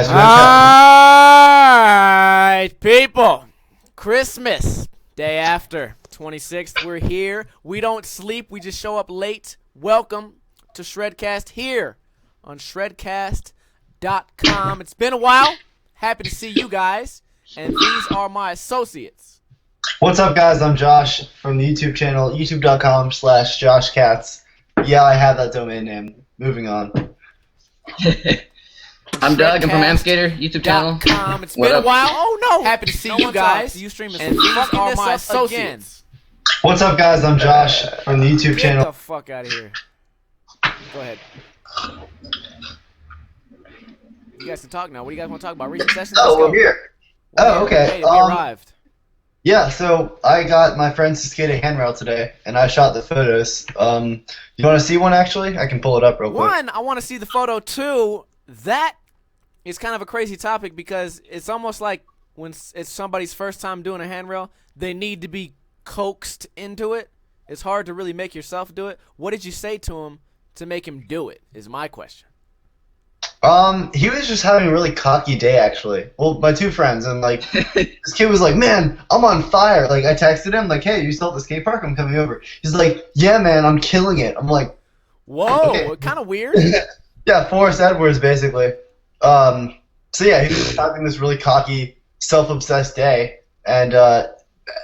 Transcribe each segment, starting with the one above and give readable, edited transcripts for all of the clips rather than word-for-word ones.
guys. All right, people. Christmas, day after, 26th. We're here. We don't sleep. We just show up late. Welcome to Shredcast here on Shredcast.com. It's been a while. Happy to see you guys. And these are my associates. What's up, guys? I'm Josh from the YouTube channel, youtube.com/JoshCats. Yeah, I have that domain name. Moving on. I'm Doug. I'm from Amskater, YouTube channel. It's been a while. Oh, no. Happy to see you guys. And these are my associates. What's up, guys? I'm Josh from the YouTube channel. Get the fuck out of here. Go ahead. You guys can talk now. What do you guys want to talk about? Recent sessions? Oh, we're here. Oh, okay. We arrived. Yeah, so I got my friends to skate a handrail today, and I shot the photos. You want to see one, actually? I can pull it up real quick. One, I want to see the photo. Two, that is kind of a crazy topic because it's almost like when it's somebody's first time doing a handrail, they need to be coaxed into it. It's hard to really make yourself do it. What did you say to him to make him do it, is my question. He was just having a really cocky day, actually. Well, my two friends, and, like, this kid was like, man, I'm on fire. Like, I texted him, like, hey, you still at the skate park? I'm coming over. He's like, yeah, man, I'm killing it. I'm like, whoa, okay. Kind of weird. Yeah, Forrest Edwards, basically. So, yeah, he was having this really cocky, self-obsessed day, and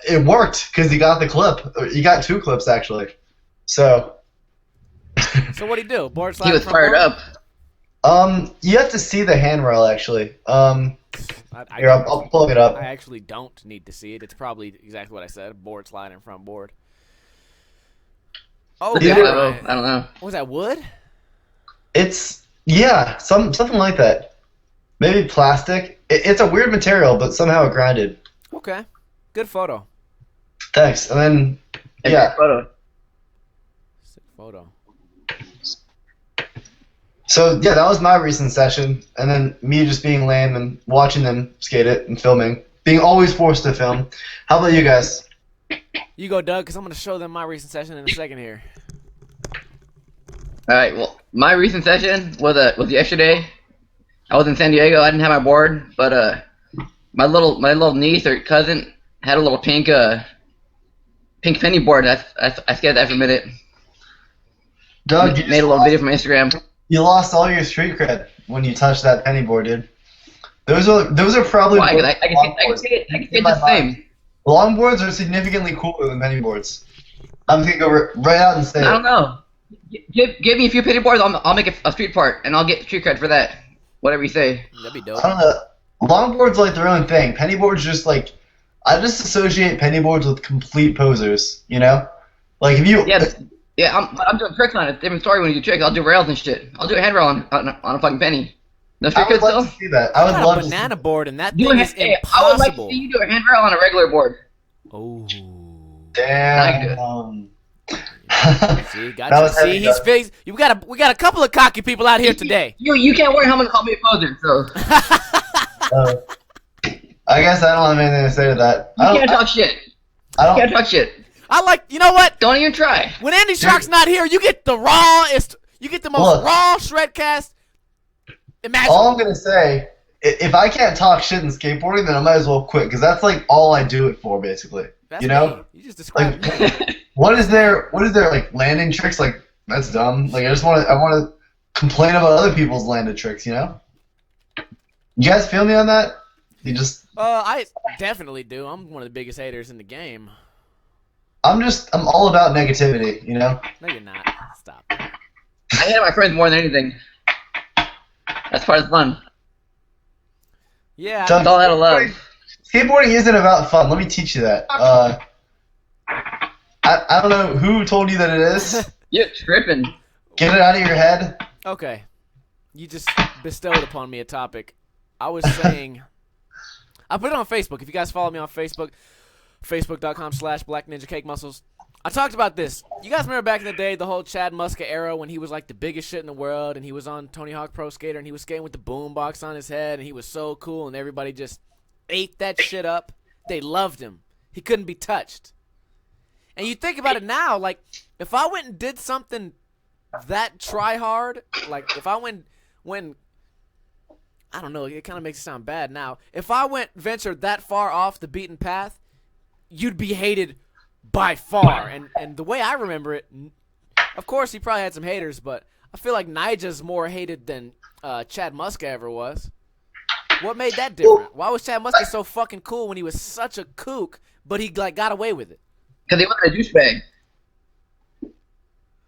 it worked, because he got the clip. He got 2 clips, actually. So. So what'd he do? Boardslide? He was fired up. You have to see the handrail, actually. Here, I'll plug it up. I actually don't need to see it. It's probably exactly what I said. Board slide in front board. Oh, I don't know. Was that wood? It's, yeah, something like that. Maybe plastic. It's a weird material, but somehow it grinded. Okay. Good photo. Thanks. And then, yeah. Sick photo. So, yeah, that was my recent session, and then me just being lame and watching them skate it and filming. Being always forced to film. How about you guys? You go, Doug, because I'm going to show them my recent session in a second here. Alright, well, my recent session was yesterday. I was in San Diego. I didn't have my board, but my little niece or cousin had a little pink penny board. I skated that for a minute. Doug, made a little video for my Instagram. You lost all your street cred when you touched that penny board, dude. Those are probably. Why? I can see it the same. Longboards are significantly cooler than penny boards. I'm just gonna go right out and say I don't know. Give me a few penny boards. I'll make a street part, and I'll get street cred for that. Whatever you say. That'd be dope. I don't know. Longboards like their own thing. Penny boards just like, I just associate penny boards with complete posers. You know, like if you. Yeah, I'm doing tricks on it. Different story when you do tricks. I'll do rails and shit. I'll do a handrail on a fucking penny. No street cred I would love still? to see that. I would love a to banana board, and that thing thing is impossible. I would like to see you do a handrail on a regular board. Oh. Damn. See, See, he's face. We got a couple of cocky people out here today. You can't wear a helmet and call me a poser, so. I guess I don't have anything to say to that. You can't talk shit. I don't. You can't talk shit. You know what? Don't even try. When Andy Shark's not here, you get the rawest. You get the most raw Shredcast. Imagine. All I'm gonna say, if I can't talk shit in skateboarding, then I might as well quit, because that's like all I do it for, basically. That's you know? Me. You just described like, what is there like landing tricks? Like, that's dumb. Like, I want to complain about other people's landed tricks. You know? You guys feel me on that? You just. I definitely do. I'm one of the biggest haters in the game. I'm all about negativity, you know? No, you're not. Stop. I hate my friends more than anything. That's part of the fun. Yeah. It's all out of love. Skateboarding isn't about fun. Let me teach you that. I don't know who told you that it is. You're tripping. Get it out of your head. Okay. You just bestowed upon me a topic. I was saying... I put it on Facebook. If you guys follow me on Facebook... Facebook.com/Black Ninja Cake Muscles. I talked about this. You guys remember back in the day, the whole Chad Muska era when he was like the biggest shit in the world, and he was on Tony Hawk Pro Skater, and he was skating with the boombox on his head, and he was so cool, and everybody just ate that shit up. They loved him. He couldn't be touched. And you think about it now, like if I went and did something that try hard, like if I went I don't know. It kind of makes it sound bad now. If I ventured that far off the beaten path, you'd be hated by far. And the way I remember it, of course, he probably had some haters, but I feel like Nigel's more hated than Chad Muska ever was. What made that different? Why was Chad Muska so fucking cool when he was such a kook, but he like got away with it? Because he wasn't a douchebag.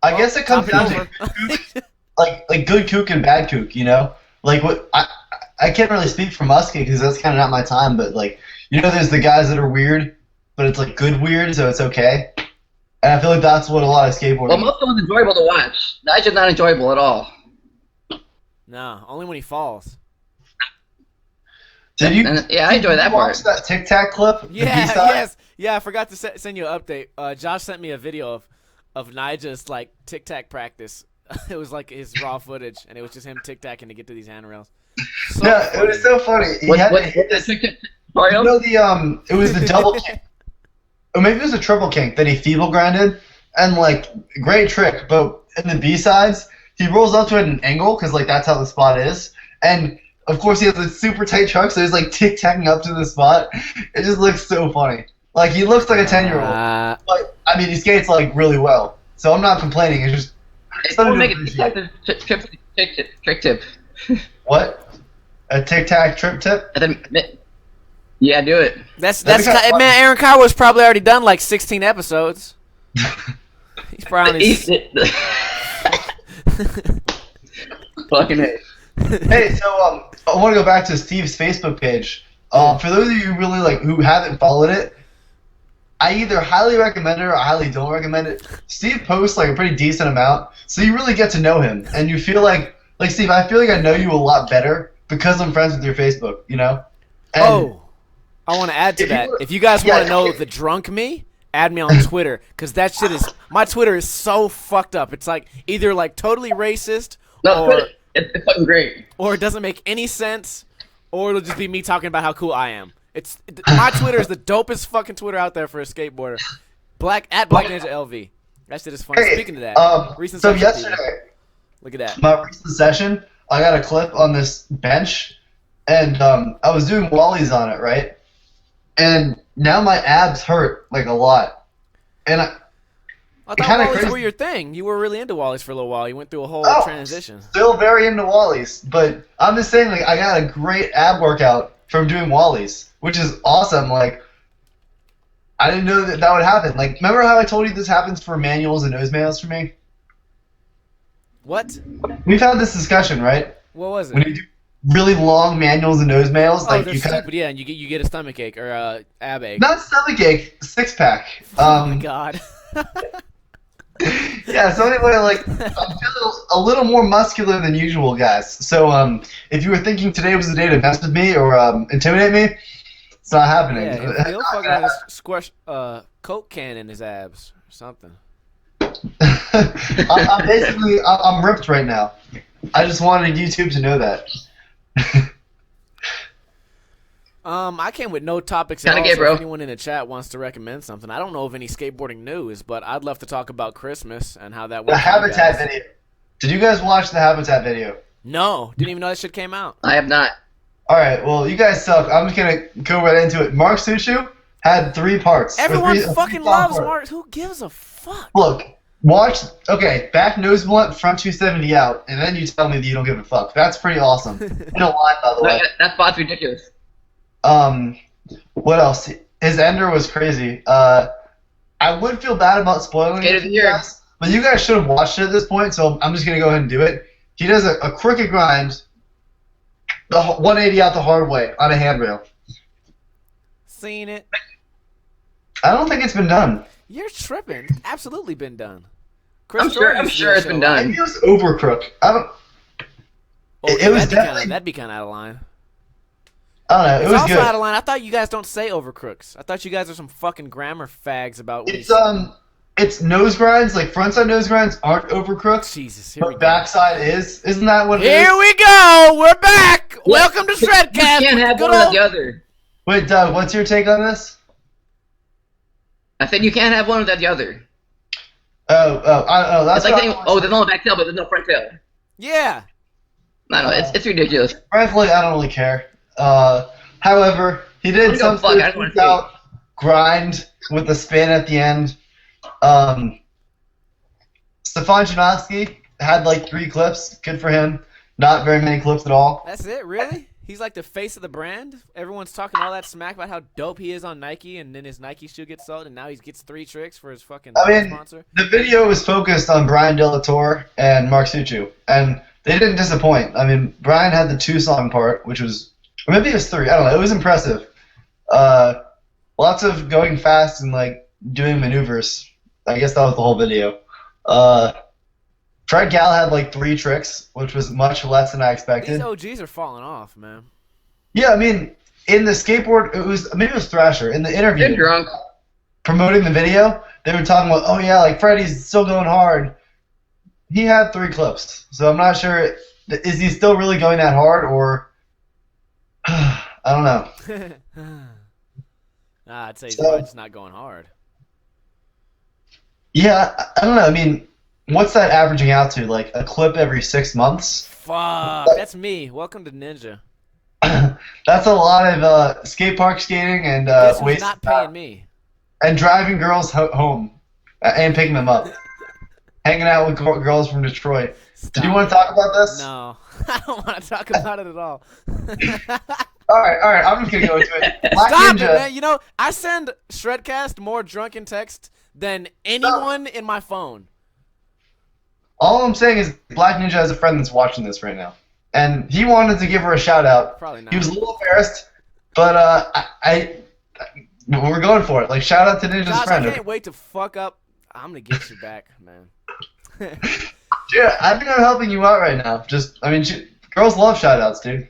I guess it comes down to kook, like good kook and bad kook, you know? Like what I can't really speak for Muska because that's kind of not my time, but like, you know, there's the guys that are weird, but it's like good weird, so it's okay. And I feel like that's what a lot of skateboarding. Well, Muska was enjoyable to watch. Nigel's not enjoyable at all. No, only when he falls. Did you? Yeah, I enjoy that part. Watch that Tic Tac clip? Yeah, I forgot to send you an update. Josh sent me a video of Nigel's like Tic Tac practice. It was like his raw footage, and it was just him tic tacking to get to these handrails. It was so funny. What the Tic Tac tutorial? You know it was the double kink, or maybe it was a triple kink that he feeble grinded, and like great trick. But in the B sides, he rolls up to it at an angle because like that's how the spot is, and of course he has a super tight truck, so he's like tic tacking up to the spot. It just looks so funny. Like he looks like a 10-year-old, but I mean he skates like really well. So I'm not complaining. It's just. We'll make a trick tip. What? A Tic Tac trip tip? Yeah, do it. That's man. Aaron Carver's probably already done like 16 episodes. He's probably on his... Fucking it. Hey, so I want to go back to Steve's Facebook page. For those of you really like who haven't followed it, I either highly recommend it or I highly don't recommend it. Steve posts like a pretty decent amount, so you really get to know him, and you feel like Steve, I feel like I know you a lot better because I'm friends with your Facebook, you know? And I want to add to that. If you guys want to know the drunk me, add me on Twitter, because that shit is, my Twitter is so fucked up. It's like either like totally racist, or it's fucking great, or it doesn't make any sense, or it'll just be me talking about how cool I am. My Twitter is the dopest fucking Twitter out there for a skateboarder. Black Ninja LV. That shit is funny. Hey, Speaking of that, recent so session yesterday, TV. Look at that. My recent session, I got a clip on this bench, and I was doing Wallys on it, right? And now my abs hurt like a lot, and I thought Wallys were your thing. You were really into Wallys for a little while. You went through a whole transition. Still very into Wallys, but I'm just saying, like, I got a great ab workout from doing Wallys, which is awesome. Like, I didn't know that would happen. Like, remember how I told you this happens for manuals and nose manuals for me? What? We've had this discussion, right? What was it? When you do really long manuals and nose manuals, like you kind of, yeah, and you get a stomach ache or ab ache. Not stomach ache, six pack. Oh my god. Yeah, so anyway, like, I'm feeling a little more muscular than usual, guys. So, if you were thinking today was the day to mess with me or intimidate me, it's not happening. Yeah, he'll fucking have a squash Coke can in his abs or something. I'm ripped right now. I just wanted YouTube to know that. I came with no topics at all, so if anyone in the chat wants to recommend something. I don't know of any skateboarding news, but I'd love to talk about Christmas and how that went. The Habitat video. Did you guys watch the Habitat video? No. Didn't even know that shit came out. I have not. Alright, well, you guys suck. I'm just going to go right into it. Mark Sushu had 3 parts. Everyone fucking loves Mark. Who gives a fuck? Look, watch, back nose blunt, front 270 out, and then you tell me that you don't give a fuck. That's pretty awesome. You don't lie, by the way. That spot's ridiculous. What else? His ender was crazy. I would feel bad about spoiling it for you guys, but you guys should have watched it at this point, so I'm just going to go ahead and do it. He does a crooked grind, the 180 out the hard way on a handrail. Seen it. I don't think it's been done. You're tripping. It's absolutely been done. I'm sure it's been done. Maybe it was over crook. I don't. It was definitely. That'd be kind of out of line. I don't know. It was also good. Out of line. I thought you guys don't say over crooks. I thought you guys are some fucking grammar fags about. It's nose grinds. Like frontside nose grinds aren't over crooks. Jesus, here we go. Backside is. Isn't that what it is? Here we go. We're back. Welcome to Shredcast. You can't have one without the other. Wait, Doug, what's your take on this? I said you can't have one without the other. That's like saying, there's no back tail, but there's no front tail. Yeah. No, it's ridiculous. Frankly, I don't really care. However, he did some fuck, I just wanna out grind with the spin at the end. Stefan Janowski had like 3 clips. Good for him. Not very many clips at all. That's it, really? He's like the face of the brand? Everyone's talking all that smack about how dope he is on Nike, and then his Nike shoe gets sold, and now he gets 3 tricks for his fucking sponsor? The video was focused on Brian De La Torre and Mark Suciu, and they didn't disappoint. I mean, Brian had the 2-song part, which was, or maybe it was 3, I don't know. It was impressive. Lots of going fast and like doing maneuvers. I guess that was the whole video. Fred Gal had like 3 tricks, which was much less than I expected. These OGs are falling off, man. Yeah, I mean, in the skateboard, maybe it was Thrasher in the interview. You're drunk. Promoting the video, they were talking about, oh yeah, like Freddy's still going hard. He had 3 clips, so I'm not sure. Is he still really going that hard, or I don't know. I'd say he's probably just not going hard. Yeah, I don't know. I mean, what's that averaging out to? Like a clip every 6 months? Fuck, that's me. Welcome to Ninja. That's a lot of skate park skating and Guess who's waste not paying me? and driving girls home and picking them up, hanging out with girls from Detroit. Stop. Do you want to talk about this? No, I don't want to talk about it at all. All right. I'm just gonna go into it. Black Stop Ninja, it, man. You know, I send Shredcast more drunken text than anyone in my phone. All I'm saying is Black Ninja has a friend that's watching this right now, and he wanted to give her a shout out. Probably not. He was a little embarrassed, but we're going for it. Like, shout out to Ninja's Josh, friend. I can't wait to fuck up. I'm gonna get you back, man. Dude, I think I'm helping you out right now. Girls love shout outs, dude.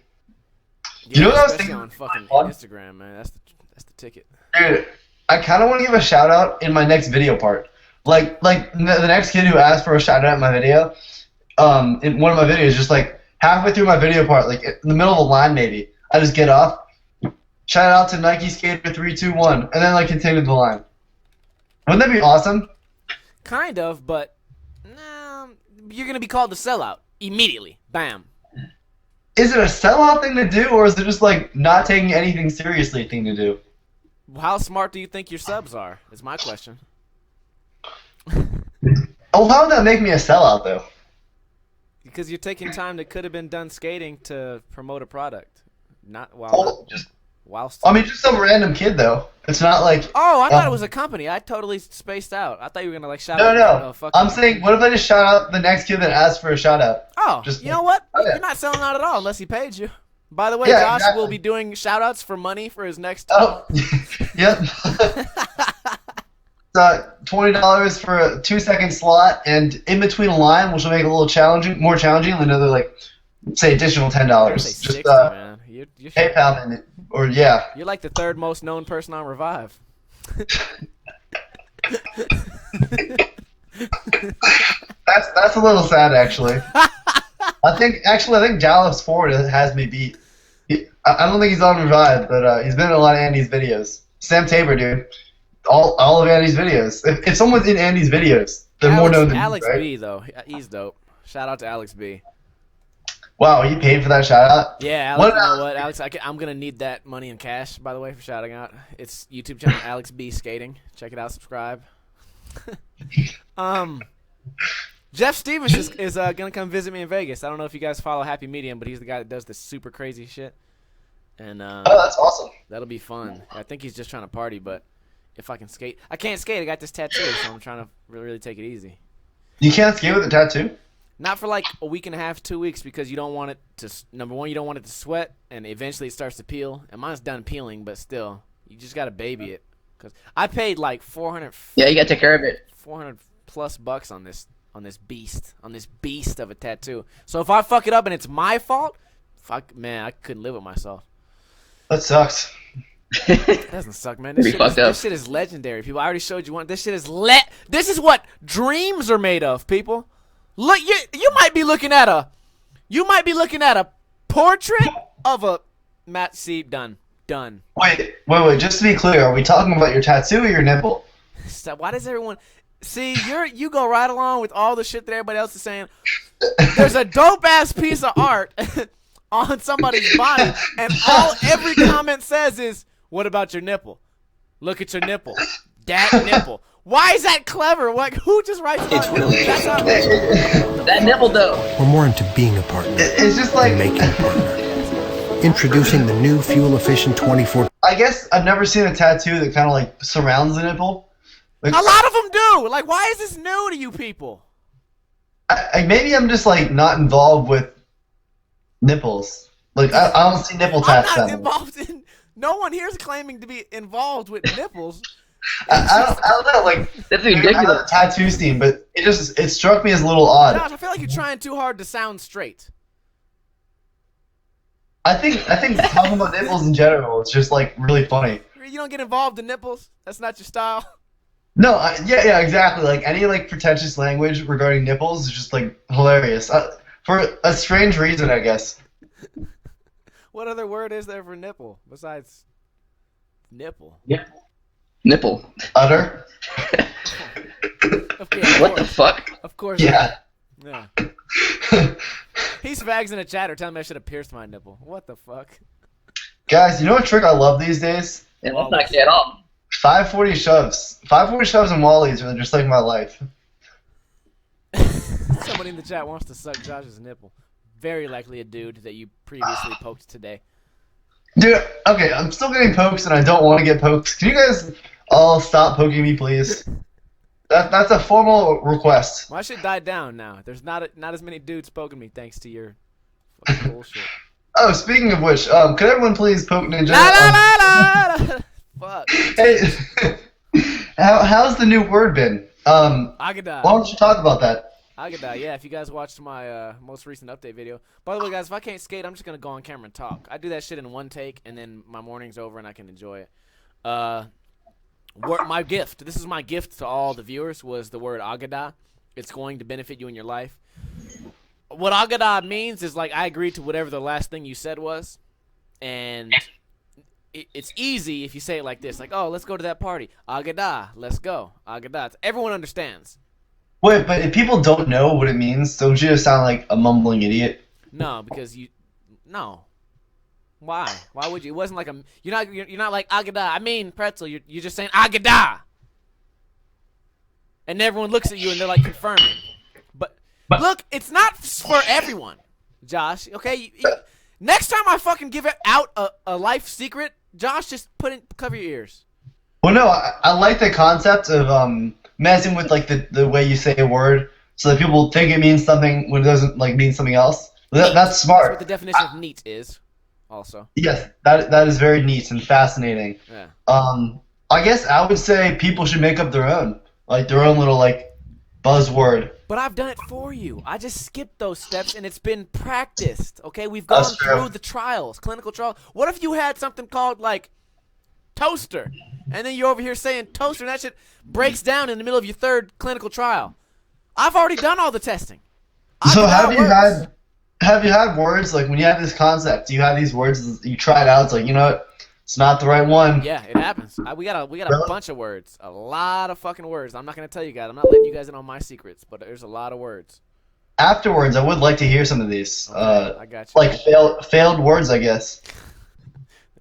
Yeah, You know what I was especially thinking? on fucking Fun? Instagram, man. That's the ticket. Dude, I kind of want to give a shout out in my next video part. Like the next kid who asked for a shout out in my video, in one of my videos, just like halfway through my video part, like in the middle of a line maybe, I just get off, shout out to Nike Skater 321, and then like continue the line. Wouldn't that be awesome? Kind of, but nah, you're gonna be called a sellout immediately. Bam. Is it a sellout thing to do, or is it just like not taking anything seriously thing to do? How smart do you think your subs are? Is my question. Oh, how would that make me a sellout though? Because you're taking time that could have been done skating to promote a product, not whilst. I mean, just some random kid though. It's not like. Oh, I thought it was a company. I totally spaced out. I thought you were gonna like shout out. No. Fuck I'm you. saying, what if I just shout out the next kid that asked for a shout out? Oh, Just you know what? oh, yeah. You're not selling out at all unless he paid you. By the way, Yeah, Josh exactly. will be doing shout outs for money for his next. Oh, yep. $20 for a 2-second slot, and in between a line, which will make it a little more challenging, another like, say, additional $10. I'd say Just 60, man. You're PayPal it, or yeah. You're like the 3rd most known person on Revive. That's a little sad, actually. I think Dallas Ford has me beat. I don't think he's on Revive, but he's been in a lot of Andy's videos. Sam Tabor, dude. All of Andy's videos. If someone's in Andy's videos, they're more known than Alex me, right? B, though. He's dope. Shout out to Alex B. Wow, he paid for that shout out? Yeah, Alex, you know what? Alex, I'm going to need that money in cash, by the way, for shouting out. It's YouTube channel Alex B Skating. Check it out. Subscribe. Jeff Stevens is going to come visit me in Vegas. I don't know if you guys follow Happy Medium, but he's the guy that does this super crazy shit. And Oh, that's awesome. that'll be fun. I think he's just trying to party, but if I can skate. I can't skate. I got this tattoo, so I'm trying to really take it easy. You can't skate with a tattoo? Not for like a week and a half, 2 weeks, because you don't want it to. Number one, you don't want it to sweat, and eventually it starts to peel. And mine's done peeling, but still, you just gotta baby it. Cause I paid like 400. Yeah, you gotta take care of it. $400+ on this beast of a tattoo. So if I fuck it up and it's my fault, man, I couldn't live with myself. That sucks. It doesn't suck, man. This shit is legendary, people. I already showed you one. This shit is This is what dreams are made of, people. Look, you might be looking at a portrait of a Matt C. Done. Wait. Just to be clear, are we talking about your tattoo or your nipple? So why does everyone see? You go right along with all the shit that everybody else is saying. there's a dope ass piece of art on somebody's body, and every comment says is, "What about your nipple? Look at your nipple. That nipple. Why is that clever? Like, who just writes about nipple? That's not That nipple though. We're more into being a partner It's just like than making a partner. Introducing the new fuel-efficient 24. I guess I've never seen a tattoo that kind of like surrounds the nipple. Like, a lot of them do. Like, why is this new to you people? maybe I'm just like not involved with nipples. Like I don't see nipple I'm tats. not then. involved in. No one here is claiming to be involved with nipples. I don't know. Like That's maybe I'm ridiculous. not a tattoo scene, but it struck me as a little odd. Josh, I feel like you're trying too hard to sound straight. I think talking about nipples in general is just like really funny. You don't get involved in nipples. That's not your style. No, yeah, exactly. Like any like pretentious language regarding nipples is just like hilarious for a strange reason, I guess. What other word is there for nipple besides nipple? Nipple. Utter. Okay, What the fuck? Of course. Yeah. Yeah. He's vags in a chat or telling me I should have pierced my nipple. What the fuck? Guys, you know what trick I love these days? Yeah, that's not gay at all. 540 shoves. 540 shoves and Wallys are just like my life. Somebody in the chat wants to suck Josh's nipple. Very likely a dude that you previously poked today. Dude, okay, I'm still getting pokes and I don't want to get pokes. Can you guys all stop poking me, please? That's a formal request. My shit died down now. There's not as many dudes poking me thanks to your fucking bullshit. Oh, speaking of which, could everyone please poke Ninja? La la la la! Fuck. Hey, how's the new word been? Agada. Why don't you talk about that? Agada, yeah, if you guys watched my most recent update video. By the way, guys, if I can't skate, I'm just going to go on camera and talk. I do that shit in one take, and then my morning's over and I can enjoy it. My gift, this is my gift to all the viewers, was the word Agada. It's going to benefit you in your life. What Agada means is, like, I agreed to whatever the last thing you said was, and it's easy if you say it like this, like, oh, let's go to that party. Agada, let's go. Agada. Everyone understands. Wait, but if people don't know what it means, don't you just sound like a mumbling idiot? No, because no. Why? Why would you? It wasn't like you're not like Agada. I mean pretzel. You're just saying Agada. And everyone looks at you and they're like confirming. But look, it's not for everyone, Josh. Okay. Next time I fucking give out a life secret, Josh, just cover your ears. Well, no, I like the concept of messing with like the way you say a word, so that people think it means something when it doesn't like mean something else. That's smart. That's what the definition of neat is. Also. Yes, that is very neat and fascinating. Yeah. I guess I would say people should make up their own little like buzzword. But I've done it for you. I just skipped those steps, and it's been practiced. Okay, we've gone through the trials, clinical trials. What if you had something called like toaster, and then you're over here saying toaster, and that shit breaks down in the middle of your third clinical trial? I've already done all the testing. So have you had words like when you have this concept? You have these words, you try it out. It's like, you know what? It's not the right one. Yeah, it happens. We got a bunch of words, a lot of fucking words. I'm not gonna tell you guys. I'm not letting you guys in on my secrets, but there's a lot of words. Afterwards, I would like to hear some of these. Okay, I got you. Like failed words, I guess.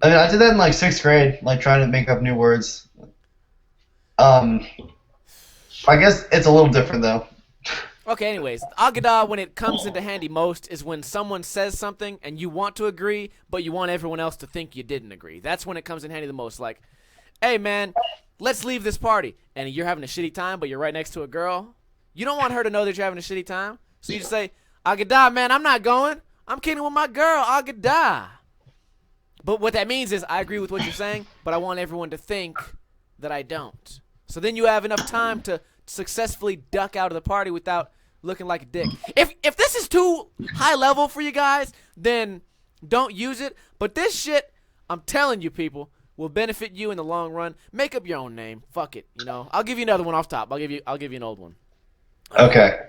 I mean, I did that in like 6th grade, like trying to make up new words. I guess it's a little different though. Okay, anyways, Agada, when it comes into handy most, is when someone says something and you want to agree, but you want everyone else to think you didn't agree. That's when it comes in handy the most. Like, hey, man, let's leave this party. And you're having a shitty time, but you're right next to a girl. You don't want her to know that you're having a shitty time. So you just say, Agada, man, I'm not going. I'm kidding with my girl, Agada. But what that means is I agree with what you're saying, but I want everyone to think that I don't. So then you have enough time to successfully duck out of the party without looking like a dick. If this is too high level for you guys, then don't use it. But this shit, I'm telling you people, will benefit you in the long run. Make up your own name. Fuck it. You know, I'll give you another one off top. I'll give you an old one. Okay.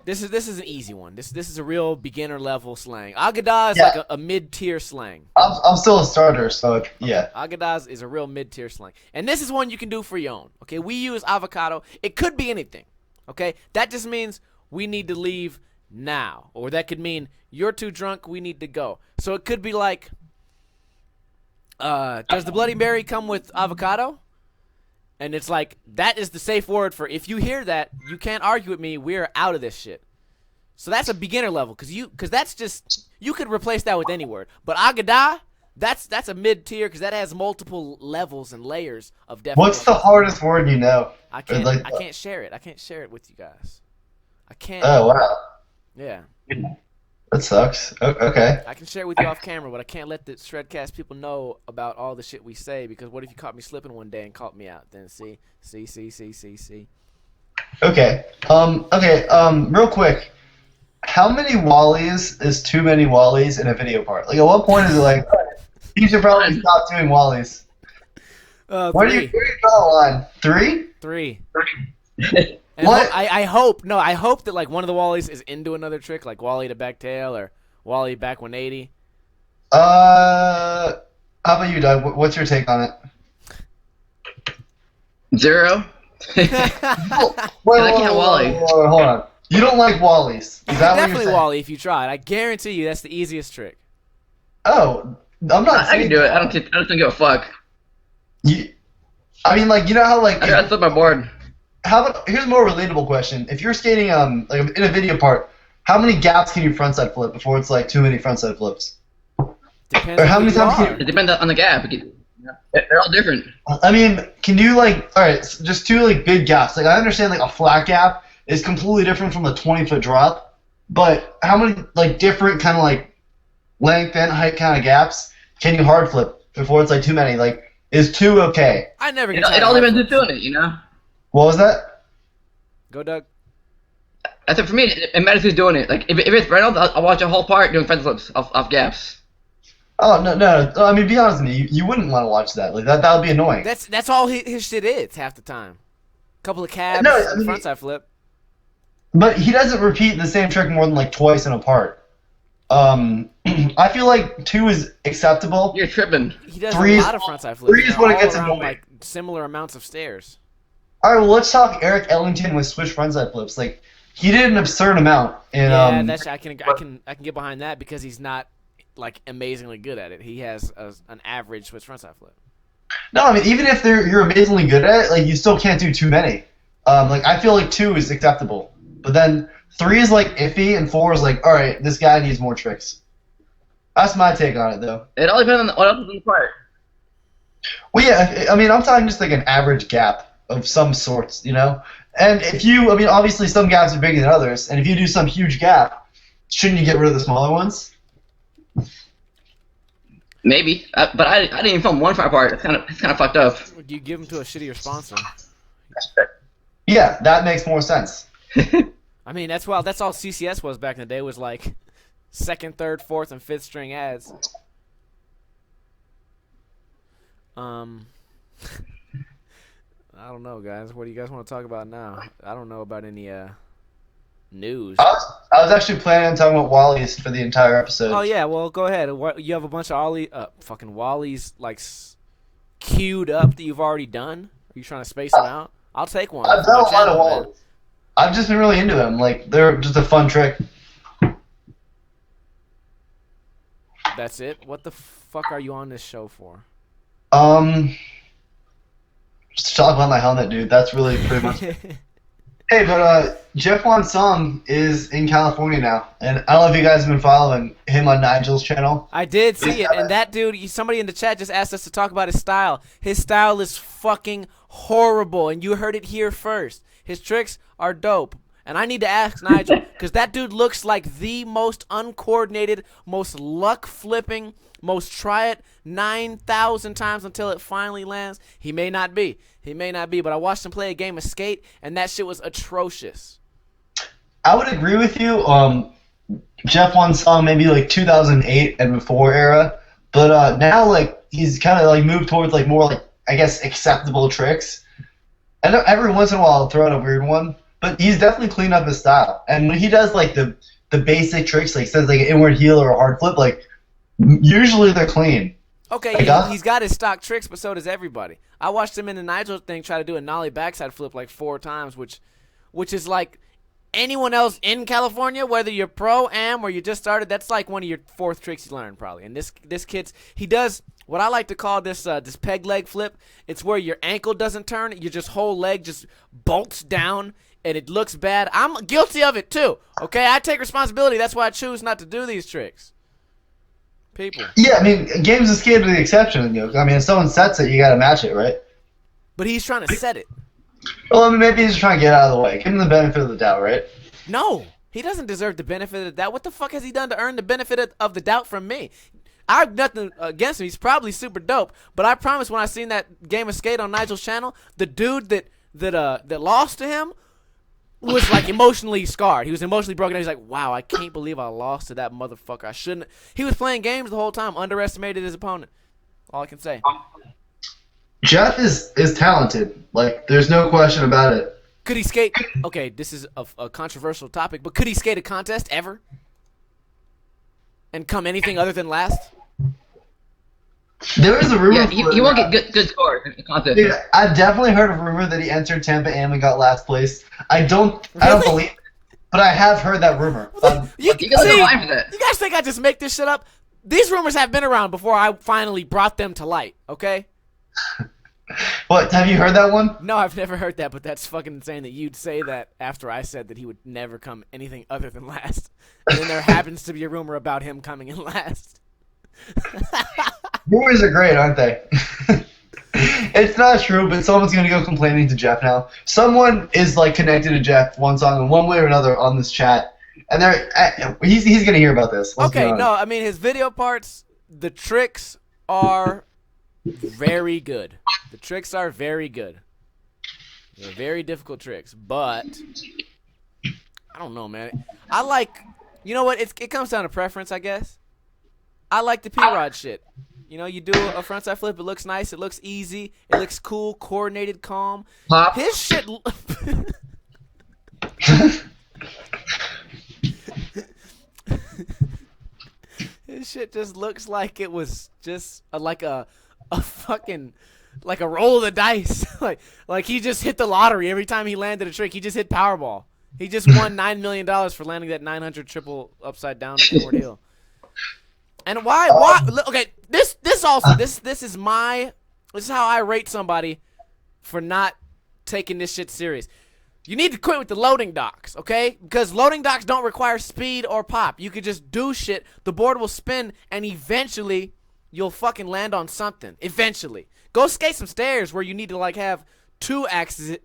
This is an easy one. This is a real beginner level slang. Agada is like a mid-tier slang. I'm still a starter, so yeah. Agada is a real mid-tier slang. And this is one you can do for your own. Okay, we use avocado. It could be anything. Okay, that just means we need to leave now. Or that could mean you're too drunk, we need to go. So it could be like, does the Bloody Mary come with avocado? And it's like, that is the safe word for if you hear that, you can't argue with me, we're out of this shit. So that's a beginner level, because that's just, you could replace that with any word. But agada, that's a mid-tier, because that has multiple levels and layers of definition. What's the hardest word you know? I can't share it. I can't share it with you guys. I can't. Oh, wow. Yeah. That sucks. Okay. I can share it with you off camera, but I can't let the Shredcast people know about all the shit we say, because what if you caught me slipping one day and caught me out? Then see. Okay. Real quick. How many Wallys is too many Wallys in a video part? Like, at what point is it like, you should probably stop doing Wallys? Where do you draw the line? Three? And What? I hope that like one of the Wallys is into another trick, like Wally to back tail or Wally back 180. How about you, Doug? What's your take on it? 0. Wait, I can't Wally. Hold on. You don't like Wallys? Is that what you're Definitely saying? Wally if you tried. I guarantee you that's the easiest trick. Oh, I'm not I saying can do it. I don't give a fuck. I mean, like, you know how, like, I flip my board. how about, here's a more relatable question. If you're skating, like, in a video part, how many gaps can you frontside flip before it's, like, too many frontside flips? Depends Or how on who many you times can are. you- It depends on the gap. They're all different. I mean, can you, like, alright, just two, like, big gaps. Like, I understand, like, a flat gap is completely different from a 20-foot drop, but how many, like, different kind of, like, length and height kind of gaps can you hard flip before it's, like, too many? Like, is 2 okay? I never It get tired all of depends hard who's flips. doing it, you know? What was that? Go, Doug. I think for me, it matters who's doing it. Like, if it's Reynolds, I'll watch a whole part doing front flips off gaps. Oh, no. I mean, be honest with me. You wouldn't want to watch that. Like, that would be annoying. That's all his shit is half the time. Couple of cabs, No, I mean- frontside flip. But he doesn't repeat the same trick more than, like, twice in a part. I feel like 2 is acceptable. You're tripping. He does Three a is- lot of frontside flips. three is They're when it all gets around, annoying. like similar amounts of stairs. All right, well, let's talk Eric Ellington with switch frontside flips. Like, he did an absurd amount. In, Yeah, that's I can get behind that because he's not like amazingly good at it. He has an average switch frontside flip. No, I mean, even if you're amazingly good at it, like, you still can't do too many. Like, I feel like 2 is acceptable. But then 3 is, like, iffy, and 4 is like, all right, this guy needs more tricks. That's my take on it, though. It all depends on what else is in the part. Well, yeah, I mean, I'm talking just, like, an average gap of some sorts, you know? And if you, I mean, obviously some gaps are bigger than others, and if you do some huge gap, shouldn't you get rid of the smaller ones? Maybe, but I didn't even film one front part. It's kind of fucked up. You give him to a shittier sponsor. Yeah, that makes more sense. I mean, that's all CCS was back in the day, was like second, third, fourth, and fifth string ads. I don't know, guys. What do you guys want to talk about now? I don't know about any news. I was actually planning on talking about Wallys for the entire episode. Oh yeah, well go ahead. You have a bunch of fucking Wallys like queued up that you've already done. Are you trying to space them out? I'll take one. I've done a My lot of channel, man. Wallys. I've just been really into them. Like, they're just a fun trick. That's it. What the fuck are you on this show for? Just to talk about my helmet, dude. That's really pretty much. Hey, but Jeff OneSong is in California now, and I don't know if you guys have been following him on Nigel's channel. I did see it, and that dude, somebody in the chat just asked us to talk about his style. His style is fucking horrible, and you heard it here first. His tricks are dope. And I need to ask Nigel, because that dude looks like the most uncoordinated, most luck-flipping, most try it 9,000 times until it finally lands. He may not be, but I watched him play a game of skate, and that shit was atrocious. I would agree with you. Jeff OneSong maybe like 2008 and before era, but now like he's kind of like moved towards like more like, I guess, acceptable tricks. And every once in a while I'll throw out a weird one. But he's definitely cleaned up his style. And when he does, like, the basic tricks, like, says, like, an inward heel or a hard flip, like, usually they're clean. Okay, he's got his stock tricks, but so does everybody. I watched him in the Nigel thing try to do a nollie backside flip, like, 4 times, which is, like, anyone else in California, whether you're pro-am or you just started, that's like one of your fourth tricks you learned probably. And this kid's, he does what I like to call this peg leg flip. It's where your ankle doesn't turn, your just whole leg just bolts down, and it looks bad. I'm guilty of it too. Okay, I take responsibility. That's why I choose not to do these tricks. People. Yeah, I mean, games of skate are the exception. You know? I mean, if someone sets it, you got to match it, right? But he's trying to set it. Well, I mean, maybe he's just trying to get out of the way. Give him the benefit of the doubt, right? No, he doesn't deserve the benefit of the doubt. What the fuck has he done to earn the benefit of the doubt from me? I have nothing against him. He's probably super dope. But I promise, when I seen that game of skate on Nigel's channel, the dude that lost to him was like emotionally scarred. He was emotionally broken. He's like, wow, I can't believe I lost to that motherfucker. I shouldn't. He was playing games the whole time, underestimated his opponent. All I can say. Jeff is talented. Like, there's no question about it. Could he skate? Okay, this is a controversial topic, but could he skate a contest ever? And come anything other than last? There was a rumor. Yeah, he won't get good scores in the contest. Dude, I've definitely heard of a rumor that he entered Tampa Am and got last place. I don't believe it, but I have heard that rumor. You You gotta go line for that. You guys think I just make this shit up? These rumors have been around before I finally brought them to light, okay? What, have you heard that one? No, I've never heard that, but that's fucking insane that you'd say that after I said that he would never come anything other than last. And then there happens to be a rumor about him coming in last. Rumors are great, aren't they? It's not true, but someone's gonna go complaining to Jeff now. Someone is like connected to Jeff OneSong in one way or another on this chat, and he's gonna hear about this. Okay, no, I mean his video parts, the tricks are very good. The tricks are very good. They're very difficult tricks, but I don't know, man. I like, you know what? It comes down to preference, I guess. I like the P-Rod shit. You know, you do a frontside flip, it looks nice, it looks easy, it looks cool, coordinated, calm. Pop. His shit. His shit just looks like it was just like a fucking, like a roll of the dice. like he just hit the lottery every time he landed a trick. He just hit Powerball. He just won $9 million for landing that 900 triple upside down ordeal. And why? Okay, this is how I rate somebody for not taking this shit serious. You need to quit with the loading docks, okay? Because loading docks don't require speed or pop. You could just do shit. The board will spin, and eventually you'll fucking land on something. Eventually. Go skate some stairs where you need to like have two axes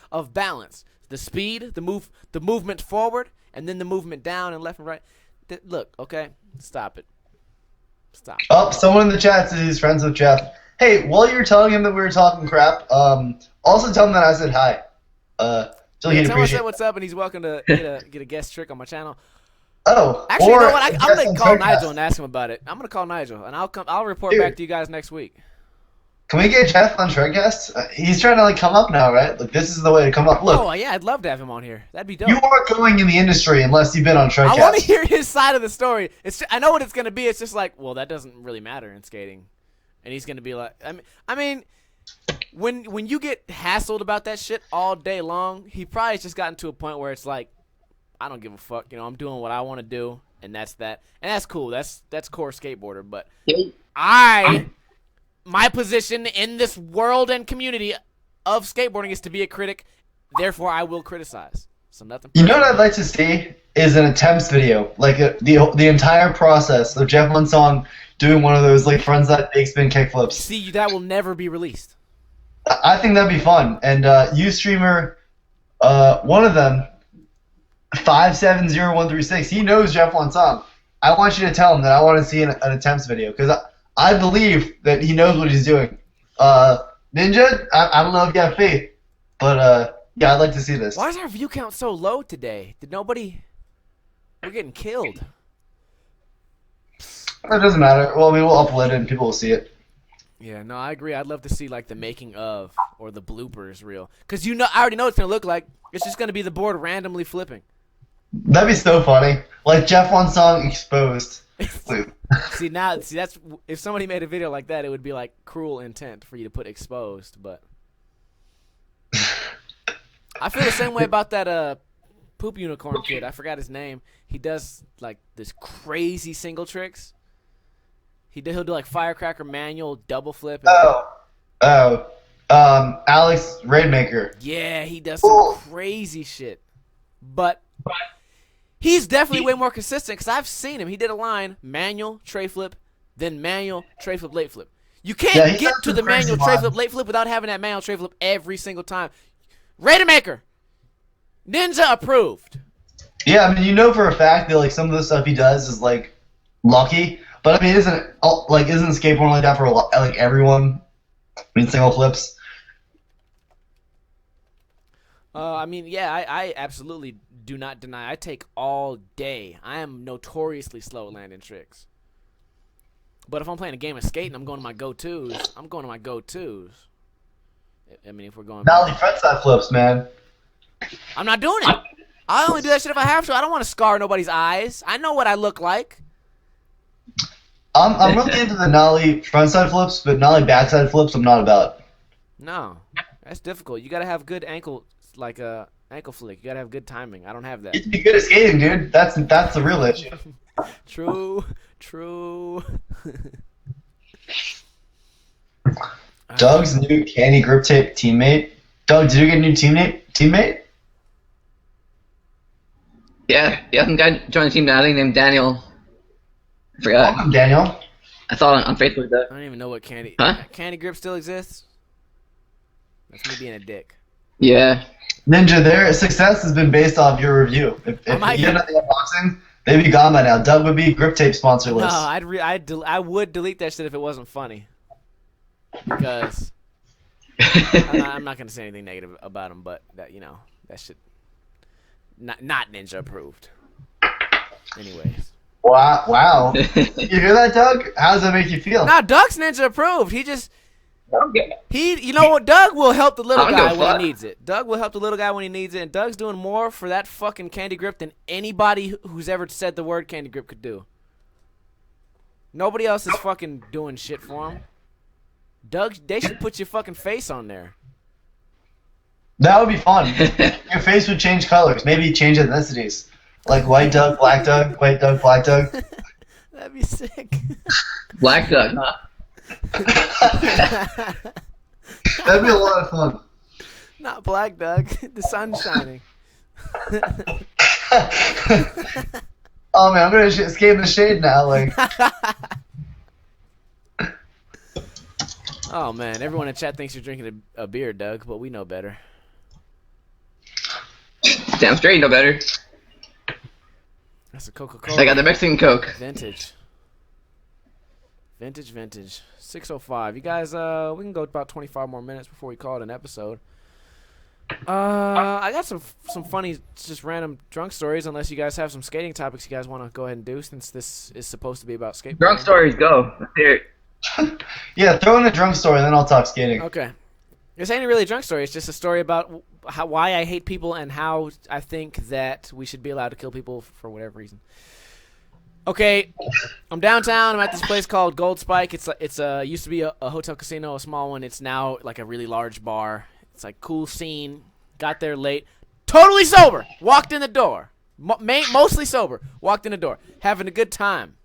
of balance. The speed, the movement forward, and then the movement down and left and right. Look, okay? Stop it. Stop. Oh, someone in the chat says he's friends with Jeff. Hey, while you were telling him that we were talking crap, also tell him that I said hi. So he'd tell him I appreciate said what's up, and he's welcome to get a guest trick on my channel. Oh, actually, you know what? I'm guest gonna on call Shredcast. Nigel and ask him about it. I'm gonna call Nigel, and I'll report back to you guys next week. Can we get Jeff on Shredcast? He's trying to like come up now, right? Like this is the way to come up. Look, Oh yeah, I'd love to have him on here. That'd be dope. you aren't going in the industry unless you've been on Shredcast. I want to hear his side of the story. I know what it's gonna be. It's just like, well, that doesn't really matter in skating, and he's gonna be like, I mean, when you get hassled about that shit all day long, he probably has just gotten to a point where it's like, I don't give a fuck. You know, I'm doing what I want to do, and that's that, and that's cool. That's core skateboarder. But my position in this world and community of skateboarding is to be a critic. Therefore, I will criticize. So nothing. You know what I'd like to see is an attempts video, like the entire process of Jeff OneSong doing one of those like frontside big spin kickflips. See, that will never be released. I think that'd be fun. And Ustreamer, one of them, 570136, he knows Jeff OneSong. I want you to tell him that I want to see an attempts video because I believe that he knows what he's doing. Ninja, I don't know if you have faith, but yeah, I'd like to see this. Why is our view count so low today? Did nobody? We're getting killed. It doesn't matter. Well, I mean, we'll upload it and people will see it. Yeah, no, I agree. I'd love to see like the making of or the bloopers reel, because I already know what it's gonna look like. It's just gonna be the board randomly flipping. That'd be so funny. Like Jeff OneSong exposed. See, that's if somebody made a video like that, it would be like cruel intent for you to put exposed, but I feel the same way about that poop unicorn kid. I forgot his name. He does like this crazy single tricks. He'll do like firecracker manual double flip. Alex Raidmaker. Yeah, he does some crazy shit. But he's definitely way more consistent because I've seen him. He did a line, manual, tray flip, then manual, tray flip, late flip. You can't get to the manual, tray flip, late flip without having that manual, tray flip every single time. Raidmaker, Ninja approved. Yeah, I mean, you know for a fact that like some of the stuff he does is like lucky, but I mean, isn't skateboarding like that for like everyone? I mean, single flips. I mean, yeah, I absolutely do not deny. I take all day. I am notoriously slow at landing tricks. But if I'm playing a game of skating, I'm going to my go-tos. I mean, if we're going... Nollie frontside flips, man. I'm not doing it. I only do that shit if I have to. I don't want to scar nobody's eyes. I know what I look like. I'm really into the nollie frontside flips, but nollie backside flips I'm not about. No, that's difficult. You got to have good ankle flick. You got to have good timing. I don't have that. You have to be good at skating, dude. That's the real issue. True. Doug's new candy grip tape teammate. Doug, did you get a new teammate? Yeah, some guy joined the team now, I think named Daniel. I forgot. Welcome, Daniel. I saw it on Facebook though. I don't even know what candy... Huh? Candy grip still exists? That's me being a dick. Yeah. Ninja, their success has been based off your review. If you didn't know the unboxing, they'd be gone by now. Doug would be grip tape sponsor list. No, I would delete that shit if it wasn't funny. Because I'm not gonna say anything negative about him, but that that shit not Ninja approved. Anyways. Wow. You hear that, Doug? How does that make you feel? Nah, Doug's Ninja approved. Doug will help the little guy when he needs it. Doug will help the little guy when he needs it, and Doug's doing more for that fucking candy grip than anybody who's ever said the word candy grip could do. Nobody else is fucking doing shit for him. Doug, they should put your fucking face on there. That would be fun. Your face would change colors. Maybe change ethnicities. Like white Doug, black Doug, white Doug, black Doug. That'd be sick. Black Doug, huh? That'd be a lot of fun. Not black Doug. The sun's shining. Oh man, I'm gonna escape the shade now. Like. Oh man, everyone in chat thinks you're drinking a beer, Doug, but we know better. Damn straight, you know better. That's a Coca-Cola. I got the Mexican Coke. Vintage. 6:05. You guys, we can go about 25 more minutes before we call it an episode. I got some funny, just random drunk stories. Unless you guys have some skating topics you guys want to go ahead and do, since this is supposed to be about skateboarding. Drunk stories, go. Let's hear it. Yeah, throw in a drunk story, then I'll talk skating. Okay. This ain't really a drunk story. It's just a story about why I hate people and how I think that we should be allowed to kill people for whatever reason. Okay, I'm downtown. I'm at this place called Gold Spike. It's used to be a hotel casino, a small one. It's now like a really large bar. It's like cool scene. Got there late. Totally sober. Walked in the door. Mostly sober. Walked in the door. Having a good time.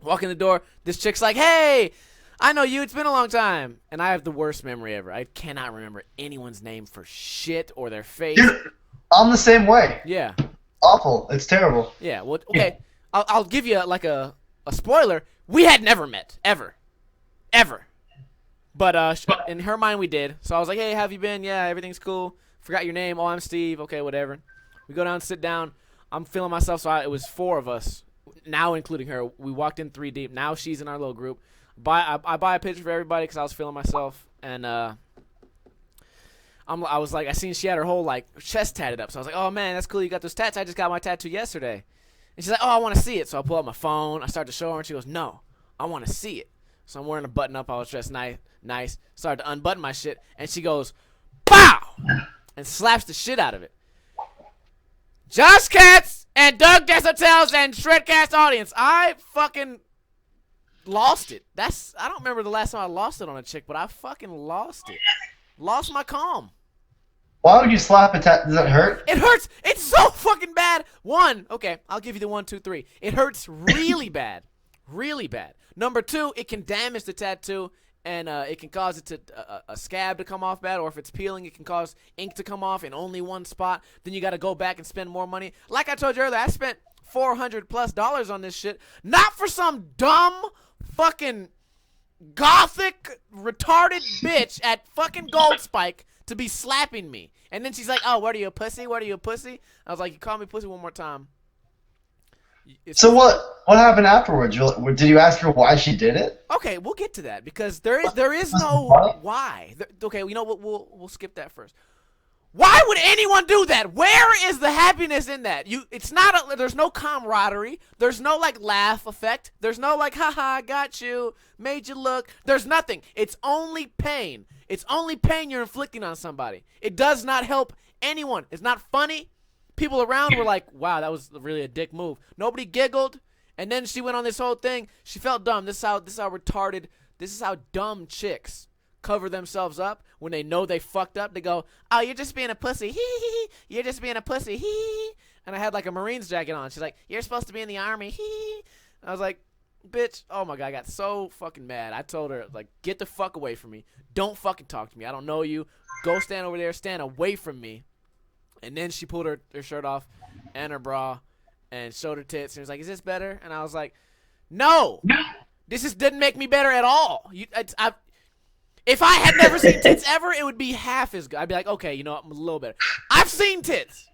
Walk in the door. This chick's like, "Hey, I know you. It's been a long time." And I have the worst memory ever. I cannot remember anyone's name for shit or their face. Dude, I'm the same way. Yeah. Awful. It's terrible. Yeah. Well, okay. I'll give you like a spoiler. We had never met ever. But in her mind we did. So I was like, "Hey, how have you been? Yeah, everything's cool. Forgot your name. Oh, I'm Steve. Okay, whatever." We go down, sit down. I'm feeling myself. So it was 4 of us, now including her. We walked in 3 deep. Now she's in our little group. I buy a picture for everybody because I was feeling myself, and I was like, I seen she had her whole like chest tatted up. So I was like, "Oh man, that's cool. You got those tats. I just got my tattoo yesterday." And she's like, "Oh, I want to see it." So I pull out my phone. I start to show her, and she goes, "No, I want to see it." So I'm wearing a button up. I was dressed nice. Started to unbutton my shit, and she goes, "Pow!" and slaps the shit out of it. Josh Katz and Doug Deshotels and Shredcast audience, I fucking lost it. I don't remember the last time I lost it on a chick, but I fucking lost it. Lost my calm. Why would you slap a tattoo? Does it hurt? It hurts. It's so fucking bad. One, okay, I'll give you the 1, 2, 3. It hurts really bad, really bad. Number 2, it can damage the tattoo, and it can cause it to a scab to come off bad, or if it's peeling, it can cause ink to come off in only one spot. Then you got to go back and spend more money. Like I told you earlier, I spent $400+ on this shit, not for some dumb fucking gothic retarded bitch at fucking Gold Spike to be slapping me. And then she's like, "Oh, what are you, a pussy? What are you, a pussy?" I was like, "You call me pussy one more time." So what happened afterwards? Did you ask her why she did it? Okay, we'll get to that because there is no why. Okay, you know what? We'll skip that first. Why would anyone do that? Where is the happiness in that? It's not. There's no camaraderie. There's no like laugh effect. There's no like, haha, I got you, made you look. There's nothing. It's only pain. It's only pain you're inflicting on somebody. It does not help anyone. It's not funny. People around were like, wow, that was really a dick move. Nobody giggled. And then she went on this whole thing. She felt dumb. This is how retarded. This is how dumb chicks cover themselves up when they know they fucked up. They go, "Oh, you're just being a pussy. Hee hee hee. You're just being a pussy. Hee." And I had like a Marines jacket on. She's like, "You're supposed to be in the Army." Hee. I was like, "Bitch, oh my God," I got so fucking mad. I told her, like, "Get the fuck away from me. Don't fucking talk to me. I don't know you. Go stand over there. Stand away from me." And then she pulled her shirt off and her bra and showed her tits and was like, "Is this better?" And I was like, "No. This didn't make me better at all. If I had never seen tits ever, it would be half as good. I'd be like, okay, you know, I'm a little better. I've seen tits.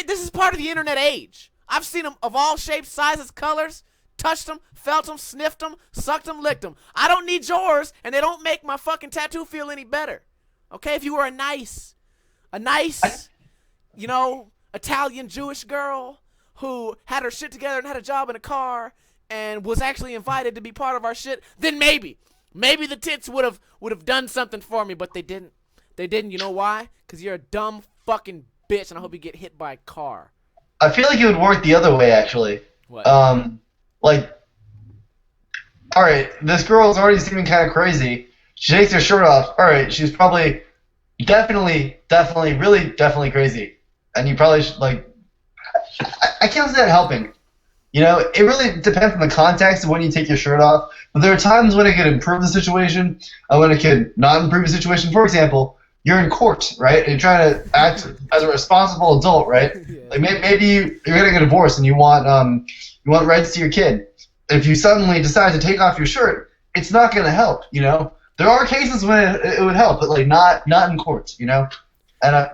This is part of the internet age. I've seen them of all shapes, sizes, colors, touched them, felt them, sniffed them, sucked them, licked them. I don't need yours, and they don't make my fucking tattoo feel any better. Okay, if you were a nice, you know, Italian Jewish girl who had her shit together and had a job in a car and was actually invited to be part of our shit, then maybe the tits would have done something for me, but they didn't. They didn't. You know why? Because you're a dumb fucking bitch, and I hope you get hit by a car. I feel like it would work the other way, actually. What? Like, all right, this girl is already seeming kind of crazy. She takes her shirt off. All right, she's probably definitely crazy. And you probably should, like, I can't see that helping. You know, it really depends on the context of when you take your shirt off. But there are times when it could improve the situation, and when it could not improve the situation. For example, you're in court, right? And you're trying to act as a responsible adult, right? Yeah. Like maybe you're getting a divorce and you want rights to your kid. If you suddenly decide to take off your shirt, it's not going to help. You know, there are cases when it would help, but like not in court. You know, and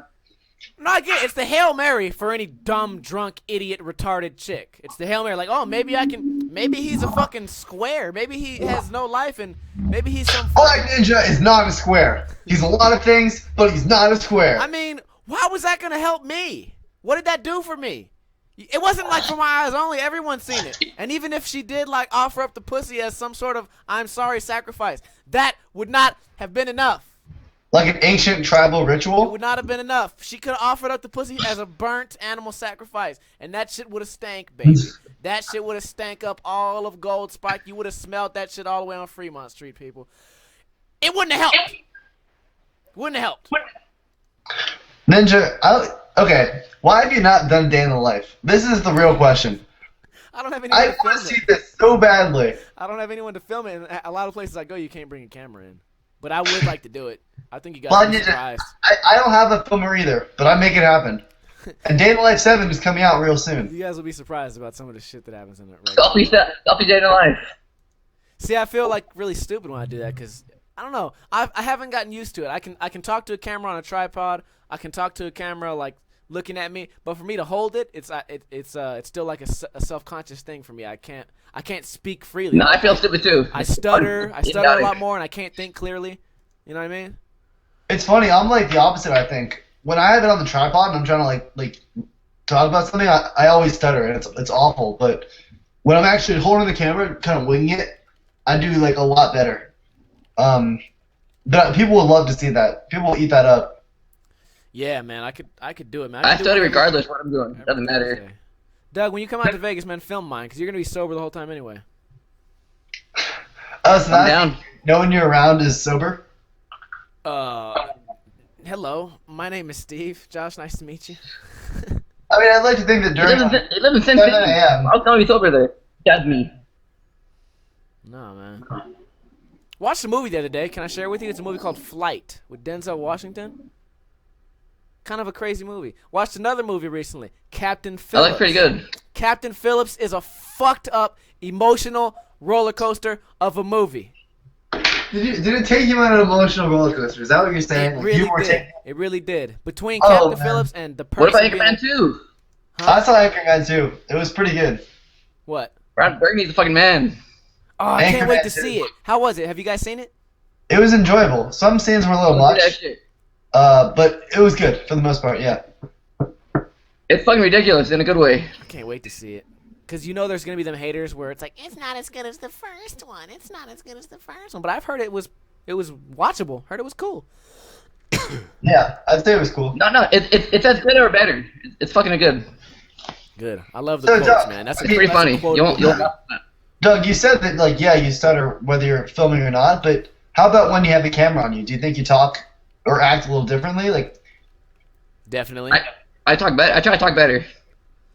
No, I get it. It's the Hail Mary for any dumb, drunk, idiot, retarded chick. It's the Hail Mary, like, oh, maybe he's a fucking square. Maybe he has no life, and maybe he's some Black Ninja is not a square. He's a lot of things, but he's not a square. I mean, why was that going to help me? What did that do for me? It wasn't like for my eyes only. Everyone's seen it. And even if she did, like, offer up the pussy as some sort of I'm sorry sacrifice, that would not have been enough. Like an ancient tribal It ritual? would not have been enough. She could have offered up the pussy as a burnt animal sacrifice, and that shit would have stank, baby. That shit would have stank up all of Gold Spike. You would have smelled that shit all the way on Fremont Street, people. It wouldn't have helped. Wouldn't have helped. Ninja, okay, why have you not done a day in the life? This is the real question. I don't have anyone I to film want to see it. this so badly. I don't have anyone to film it, and a lot of places I go, you can't bring a camera in. But I would like to do it. I think you guys would be surprised. I don't have a filmer either, but I make it happen. And Day in the Life 7 is coming out real soon. You guys will be surprised about some of the shit that happens in it. Right Selfie Day in the Life. See, I feel like really stupid when I do that because I don't know. I haven't gotten used to it. I can talk to a camera on a tripod. I can talk to a camera like looking at me, but for me to hold it, it's still like a self-conscious thing for me. I can't speak freely. No, I feel stupid too. I stutter a lot more, and I can't think clearly. You know what I mean? It's funny, I'm like the opposite, I think. When I have it on the tripod and I'm trying to like talk about something, I always stutter, and it's awful. But when I'm actually holding the camera, kind of winging it, I do like a lot better. But people would love to see that. People will eat that up. Yeah, man, I could do it, man. I study regardless of what I'm doing. Doesn't matter. Thursday. Doug, when you come out to Vegas, man, film mine because you're gonna be sober the whole time anyway. So I'm down. no one you're around is sober? Hello, my name is Steve. Josh, nice to meet you. I mean, I'd like to think that He during lives in Sin 7 City. a.m. I'll tell you he's over there. That's me. No, man. Watched a movie the other day. Can I share it with you? It's a movie called Flight with Denzel Washington. Kind of a crazy movie. Watched another movie recently, Captain I Phillips. like pretty good. Captain Phillips is a fucked up, emotional roller coaster of a movie. Did it take you on an emotional roller coaster? Is that what you're saying? It Like, really you were did. It really did. Between Oh, Captain man. Phillips and the person. What about being- Anchorman 2? I saw Anchorman 2. It was pretty good. What? Ron Burgundy's the fucking man. Oh, I can't wait to Anchorman 2. see it. How was it? Have you guys seen it? It was enjoyable. Some scenes were a little Look at that much, shit. but it was good for the most part. Yeah. It's fucking ridiculous in a good way. I can't wait to see it. Because you know there's going to be them haters where it's like, it's not as good as the first one. It's not as good as the first one. But I've heard it was watchable. Heard it was cool. Yeah, I'd say it was cool. No, it's as good or better. It's fucking good. Good. I love the So, quotes, Doug, man. That's It's pretty funny. quote- You'll Doug, you said that, like, yeah, you stutter whether you're filming or not, but how about when you have a camera on you? Do you think you talk or act a little differently? Like, Definitely. I talk better. I try to talk better.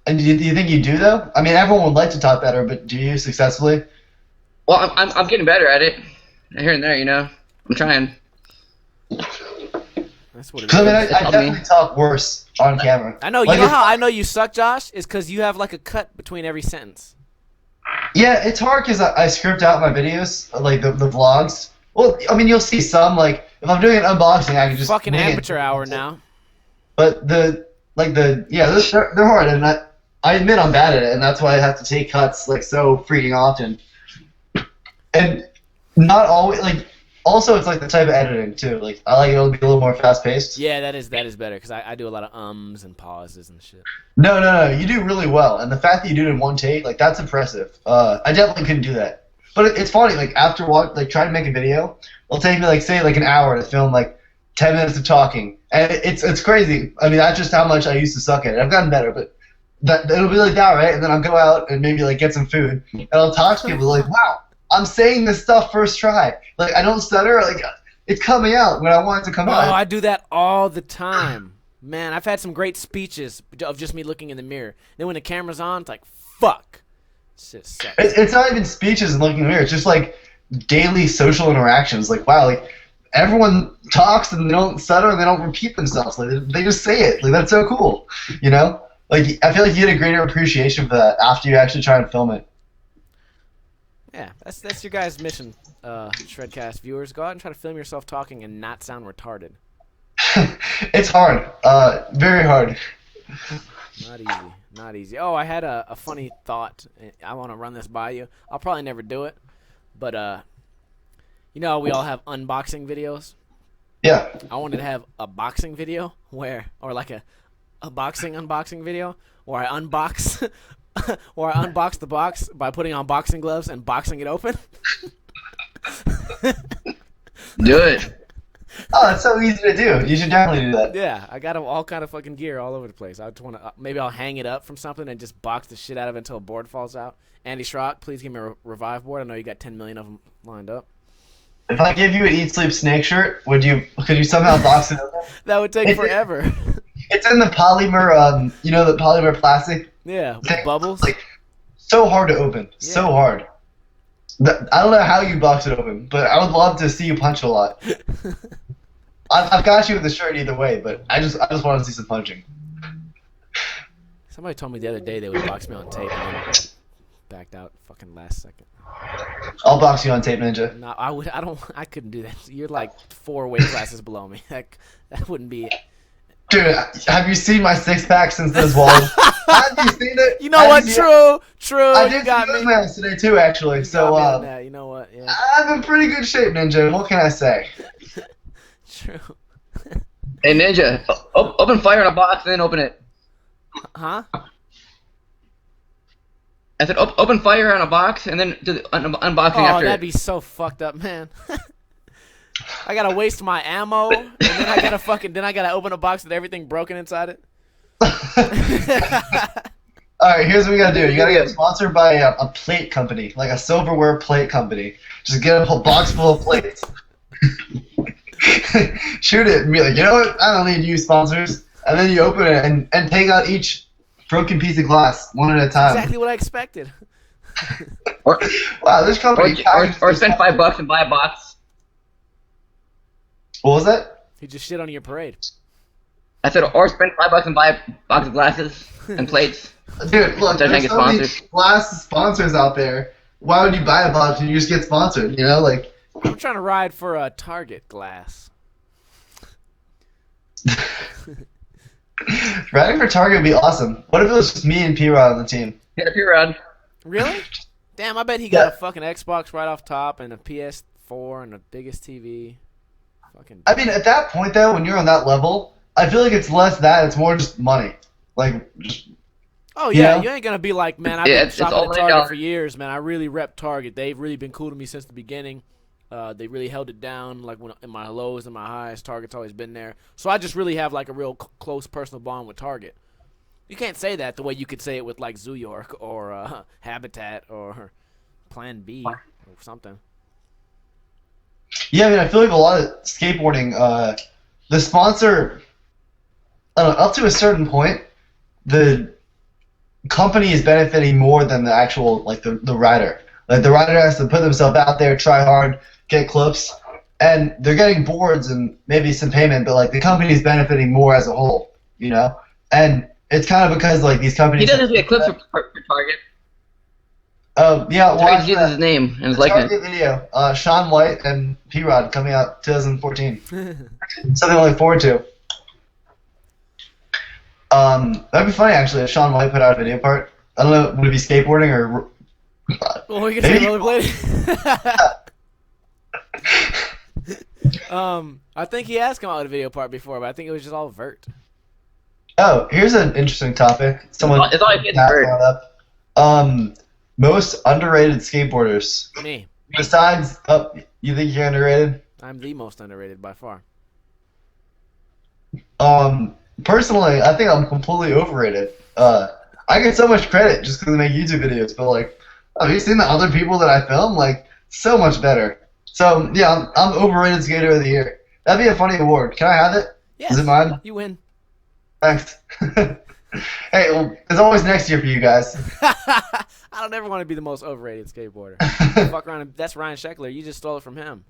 and do you think you do, though? I mean, everyone would like to talk better, but do you successfully? Well, I'm getting better at it. Here and there, you know. I'm trying. That's what it Because, I mean, is. I Help definitely me. talk worse on camera. I know. Like, You know if- how I know you suck, Josh? Is because you have like a cut between every sentence. Yeah, it's hard because I script out my videos, like the vlogs. Well, I mean, you'll see some, like, if I'm doing an unboxing, I can just Fucking wing it. amateur hour now. But they're hard, and I admit I'm bad at it, and that's why I have to take cuts, like, so freaking often. And not always, like, also it's like the type of editing, too. Like, I like it to be a little more fast-paced. Yeah, that is better because I do a lot of ums and pauses and shit. No, you do really well, and the fact that you do it in one take, like, that's impressive. I definitely couldn't do that. But it's funny, like, after trying to make a video, it'll take me, like, say, like, an hour to film, like, 10 minutes of talking. And it's crazy. I mean, that's just how much I used to suck at it. I've gotten better, but it'll be like that, right? And then I'll go out and maybe, like, get some food, and I'll talk to people like, wow, I'm saying this stuff first try. Like, I don't stutter. Like, it's coming out when I want it to come Oh, out. I do that all the time. Man, I've had some great speeches of just me looking in the mirror. Then when the camera's on, it's like, fuck. Shit sucks. It's not even speeches and looking in the mirror. It's just, like, daily social interactions. Like, wow, like, everyone talks and they don't stutter and they don't repeat themselves. Like, they just say it. Like, that's so cool, you know? Like, I feel like you get a greater appreciation for that after you actually try and film it. Yeah, that's your guys' mission, Shredcast viewers. Go out and try to film yourself talking and not sound retarded. It's hard. Very hard. Not easy. Oh, I had a funny thought. I want to run this by you. I'll probably never do it, but you know, we all have unboxing videos. Yeah. I wanted to have a boxing video or like a boxing unboxing video where I unbox the box by putting on boxing gloves and boxing it open. Do it. Oh, that's so easy to do. You should definitely do that. Yeah, I got all kind of fucking gear all over the place. I just want to maybe I'll hang it up from something and just box the shit out of it until a board falls out. Andy Schrock, please give me a revive board. I know you got 10 million of them lined up. If I give you an Eat Sleep Snake shirt, could you somehow box it open? That would take forever. It's in the polymer, the polymer plastic. Yeah, with thing. bubbles. Like, so hard to open. So Yeah. hard. I don't know how you box it open, but I would love to see you punch a lot. I've got you with the shirt either way, but I just want to see some punching. Somebody told me the other day they would box me on tape and then backed out fucking last second. I'll box you on tape, Ninja. No, I couldn't do that. You're like 4 weight classes below me. That wouldn't be it. Dude, have you seen my six-pack since those walls? Have you seen it? You know Have what? you seen True. I You did got see those me. mails today too, actually. So Got me on that. You know what? Yeah. I'm in pretty good shape, Ninja. What can I say? True. Hey, Ninja, open fire in a box and then open it. Huh? I said open fire on a box and then do the unboxing Oh, after. that'd be so fucked up, man. I gotta waste my ammo, and then I gotta open a box with everything broken inside it. Alright, here's what we gotta do. You gotta get sponsored by a plate company, like a silverware plate company. Just get a whole box full of plates. shoot it and be like, you know what? I don't need you sponsors. And then you open it and take out each broken piece of glass one at a time. Exactly what I expected. Or, Wow, this company. or spend $5 and buy a box. What was that? He just shit on your parade. I said, or spend $5 and buy a box of glasses and plates. Dude, look, They're there's trying to get so many sponsors. glass sponsors out there. Why would you buy a box and you just get sponsored? You know, like. I'm trying to ride for a Target glass. Riding for Target would be awesome. What if it was just me and P-Rod on the team? Hit a P-Rod. Really? Damn, I bet he got a fucking Xbox right off top and a PS4 and the biggest TV. Fucking. I mean, at that point, though, when you're on that level, I feel like it's less that. It's more just money. Like, just. Oh, yeah, You you know? ain't going to be like, man, I've Yeah, been it's shopping all at money Target dollars. for years, man. I really rep Target. They've really been cool to me since the beginning. They really held it down, like when in my lows and my highs. Target's always been there. So I just really have like a real close personal bond with Target. You can't say that the way you could say it with like Zoo York or Habitat or Plan B or something. Yeah, I mean, I feel like a lot of skateboarding, the sponsor, I don't know, up to a certain point, the company is benefiting more than the actual, like, the rider. Like, the rider has to put themselves out there, try hard, get clips, and they're getting boards and maybe some payment, but, like, the company is benefiting more as a whole, you know? And it's kind of because, like, these companies... He does have to get clips for Target. Oh, yeah, Target watch uses his name and his the likeness. Target video. Sean White and P-Rod coming out 2014. Something to look forward to. That'd be funny, actually, if Sean White put out a video part. I don't know, would it be skateboarding or... Well, we can say Maybe- rollerblading. I think he has come out with a video part before, but I think it was just all vert. Oh, here's an interesting topic. Someone It's all kids Matt vert. brought up. Most underrated skateboarders. Me. Besides, you think you're underrated? I'm the most underrated by far. Personally, I think I'm completely overrated. I get so much credit just because I make YouTube videos, but like, have you seen the other people that I film? Like, so much better. So yeah, I'm overrated skater of the year. That'd be a funny award. Can I have it? Yes. Is it mine? You win. Thanks. Hey, well, there's always next year for you guys. I don't ever want to be the most overrated skateboarder. Fuck around. That's Ryan Sheckler. You just stole it from him.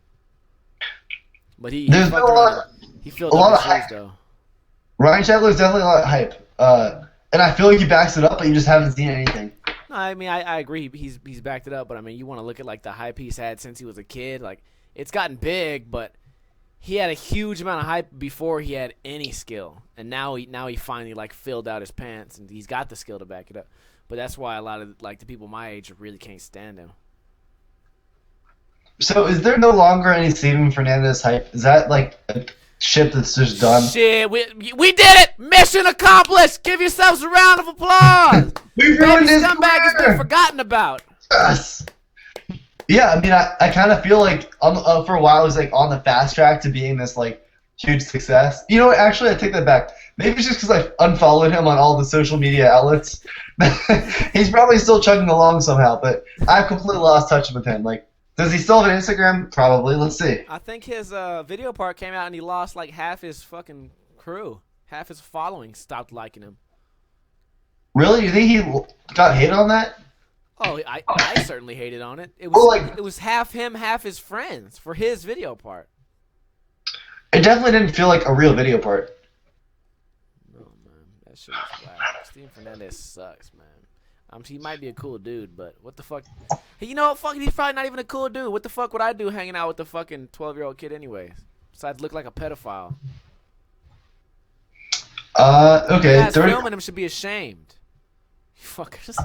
But he There's fucked been a lot around. He filled a lot up of his shoes hype. though. Ryan Sheckler's definitely a lot of hype. And I feel like he backs it up, but you just haven't seen anything. No, I mean I agree. He's backed it up, but I mean you want to look at like the hype he's had since he was a kid. Like it's gotten big, but he had a huge amount of hype before he had any skill, and now he finally like filled out his pants and he's got the skill to back it up. But that's why a lot of like the people my age really can't stand him. So is there no longer any Steven Fernandez hype? Is that like a ship that's just done? Shit, we did it! Mission accomplished! Give yourselves a round of applause! We Baby ruined his Scumbag has been career! forgotten about. Yes. Yeah, I mean, I kind of feel like for a while I was like on the fast track to being this like huge success. You know what? Actually, I take that back. Maybe it's just because I unfollowed him on all the social media outlets. He's probably still chugging along somehow, but I've completely lost touch with him. Like, does he still have an Instagram? Probably. Let's see. I think his video part came out and he lost like half his fucking crew. Half his following stopped liking him. Really? You think he got hate on that? Oh, I certainly hated on it. It was Well, like- it was half him, half his friends for his video part. It definitely didn't feel like a real video part. No man, that shit was whack. Steven Fernandez sucks, man. He might be a cool dude, but what the fuck? Hey, you know what? Fuck, he's probably not even a cool dude. What the fuck would I do hanging out with the fucking 12-year-old kid anyways? Besides look like a pedophile. Okay. Guys 30 filming him should be ashamed. You fuckers.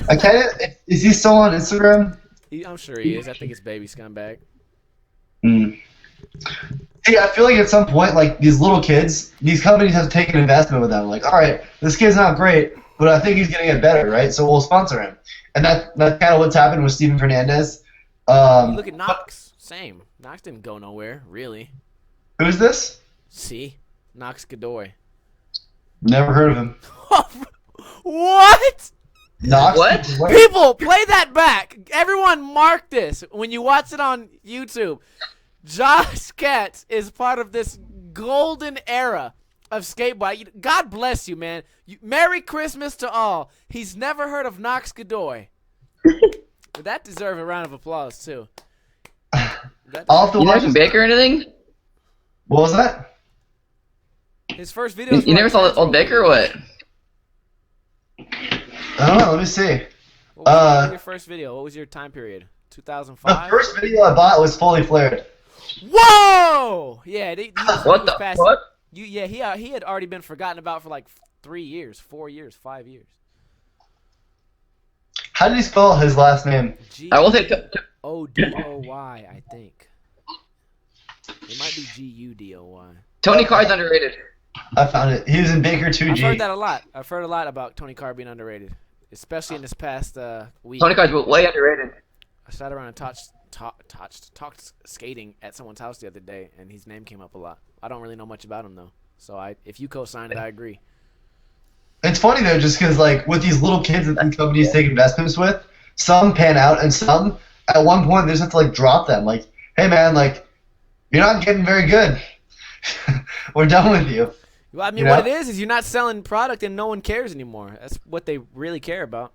I can't. Is he still on Instagram? I'm sure he is. I think it's Baby Scumbag. See, I feel like at some point, like these little kids, these companies have to take an investment with them. Like, all right, this kid's not great, but I think he's gonna get better, right? So we'll sponsor him, and that's kind of what's happened with Steven Fernandez. Look at Knox. Same. Knox didn't go nowhere, really. Who's this? See? Knox Godoy. Never heard of him. What? Knox. What? People, play that back. Everyone mark this when you watch it on YouTube. Josh Katz is part of this golden era of skateboard. God bless you, man. Merry Christmas to all. He's never heard of Knox Godoy. That deserves a round of applause, too. I'll have to You watch never seen Baker or anything? What was that? His first video. You never saw Old Baker or what? I don't know. Let me see. What was your first video? What was your time period? The 2005? first video I bought was fully flared. Whoa! Yeah, What the what? He had already been forgotten about for like 3 years, 4 years, 5 years. How did he spell his last name? I will say G-O-D-O-Y, I think. It might be G-U-D-O-Y. Tony Card's underrated. I found it. He was in Baker 2G. I've heard that a lot. I've heard a lot about Tony Card being underrated, especially in this past week. Tony Card's way underrated. I sat around and talked skating at someone's house the other day, and his name came up a lot. I don't really know much about him, though. So if you co-signed it, I agree. It's funny, though, just because, like, with these little kids that these companies take investments with, some pan out, and some, at one point, they just have to, like, drop them. Like, hey, man, like, you're not getting very good. We're done with you. Well, I mean, what it is you're not selling product, and no one cares anymore. That's what they really care about.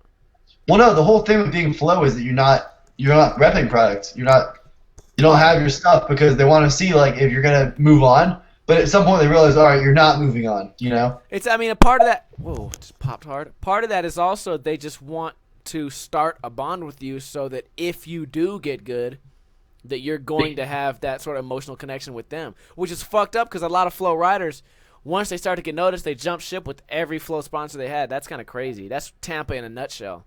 Well, no, the whole thing with being Flow is that you're not repping products. You don't have your stuff because they want to see, like, if you're going to move on. But at some point they realize, all right, you're not moving on, you know? A part of that, whoa, just popped hard. Part of that is also they just want to start a bond with you so that if you do get good, that you're going to have that sort of emotional connection with them, which is fucked up because a lot of Flow riders, once they start to get noticed, they jump ship with every Flow sponsor they had. That's kind of crazy. That's Tampa in a nutshell.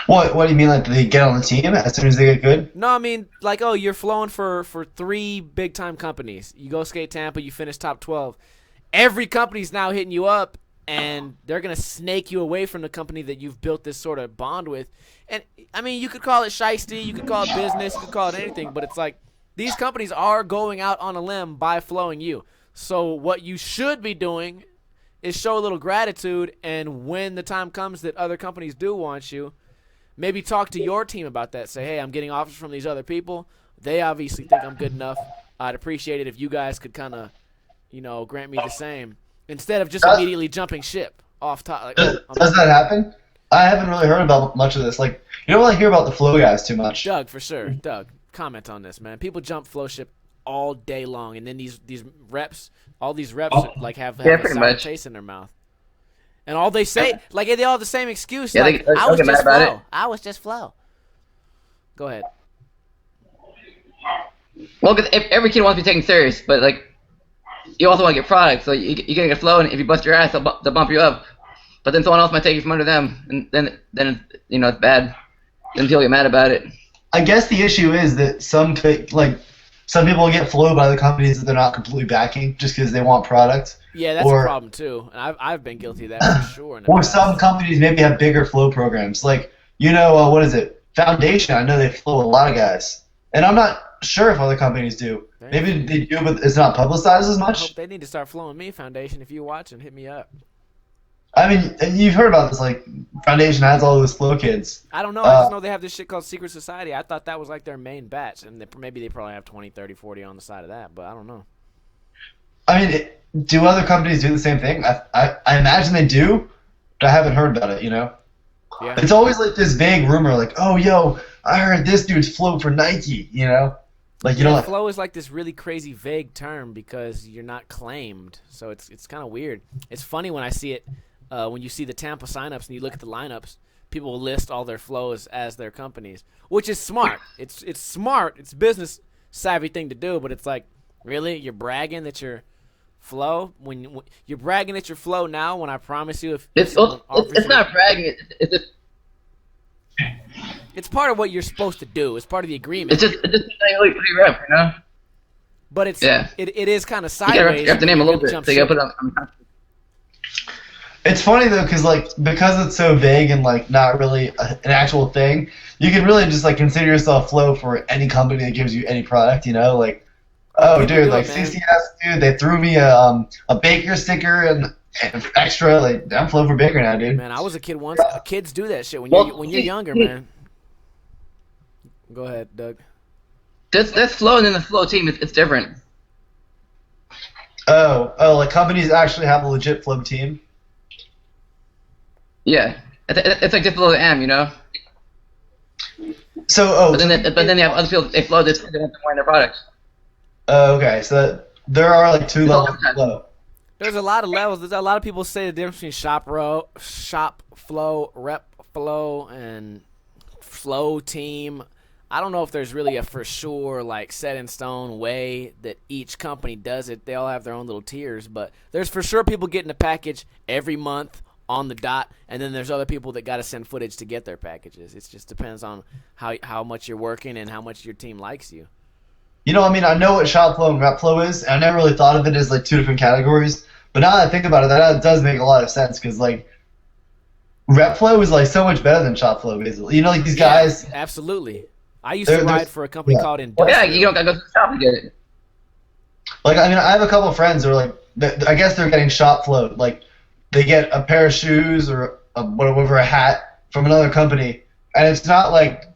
What do you mean, like, they get on the team as soon as they get good? No, I mean, like, oh, you're flowing for 3 big-time companies. You go skate Tampa, you finish top 12. Every company's now hitting you up, and they're going to snake you away from the company that you've built this sort of bond with. And, I mean, you could call it shiesty, you could call it business, you could call it anything, but it's like these companies are going out on a limb by flowing you. So what you should be doing is show a little gratitude, and when the time comes that other companies do want you, maybe talk to your team about that. Say, hey, I'm getting offers from these other people. They obviously think I'm good enough. I'd appreciate it if you guys could kind of, grant me the same. Instead of just immediately jumping ship off top. Like, does that happen? I haven't really heard about much of this. Like, you don't really hear about the Flow guys too much. Doug, for sure. Doug, comment on this, man. People jump Flow ship all day long, and then these reps, all these reps, have a sour taste in their mouth. And all they say, like, they all have the same excuse. Yeah, like, I was just Flow. I was just Flow. Go ahead. Well, because every kid wants to be taken serious, but, like, you also want to get products. So you get a Flow, and if you bust your ass, they'll bump you up. But then someone else might take you from under them, and then it's bad. Then people get mad about it. I guess the issue is that some people get flowed by the companies that they're not completely backing just because they want product. Yeah, that's a problem too, and I've been guilty of that for sure. Or some companies maybe have bigger flow programs, like what is it? Foundation. I know they flow a lot of guys, and I'm not sure if other companies do. Maybe they do, but it's not publicized as much. I hope they need to start flowing me, Foundation. If you're watching, hit me up. I mean, you've heard about this. Like, Foundation has all those flow kids. I don't know. I just know they have this shit called Secret Society. I thought that was like their main batch, and maybe they probably have 20, 30, 40 on the side of that, but I don't know. I mean, do other companies do the same thing? I imagine they do, but I haven't heard about it, Yeah. It's always like this vague rumor, like, oh, yo, I heard this dude's flow for Nike, Like, flow is like this really crazy vague term because you're not claimed, so it's kind of weird. It's funny when I see it, when you see the Tampa signups and you look at the lineups, people will list all their flows as their companies, which is smart. It's smart. It's a business savvy thing to do, but it's like, really, you're bragging that you're Flow when you're bragging that you're Flow now. When I promise you, it's not bragging. It's part of what you're supposed to do. It's part of the agreement. It's just really pretty rep, But it is kind of sideways. You have to name a little bit. So you gotta put it on. It's funny though, because it's so vague and like not really an actual thing. You can really just like consider yourself Flow for any company that gives you any product. Like, oh dude, like CCS dude, they threw me a Baker sticker and extra. Like I'm flow for bigger now, dude. Man, I was a kid once. Kids do that shit when you're younger, man. Go ahead, Doug. That's flow, and then the flow team, it's different. Oh, like companies actually have a legit flow team. Yeah, it's like just below the M, you know. So, but then they have other people. They flow this. They want to wear their products. Oh, okay. So there are like 2 levels of flow. There's a lot of levels. There's a lot of people say the difference between shop flow, rep flow, and flow team. I don't know if there's really a for sure like set in stone way that each company does it. They all have their own little tiers, but there's for sure people getting a package every month on the dot, and then there's other people that got to send footage to get their packages. It just depends on how much you're working and how much your team likes you. You know, I mean, I know what shop flow and rep flow is, and I never really thought of it as like 2 different categories. But now that I think about it, that does make a lot of sense because like rep flow is like so much better than shop flow, basically. You know, like these guys. Yeah, absolutely. I used to ride for a company called Industrial. Well, yeah, you don't gotta go to the shop to get it. Like, I mean, I have a couple of friends who are like, I guess they're getting shop flow. Like, they get a pair of shoes or a hat from another company, and it's not like,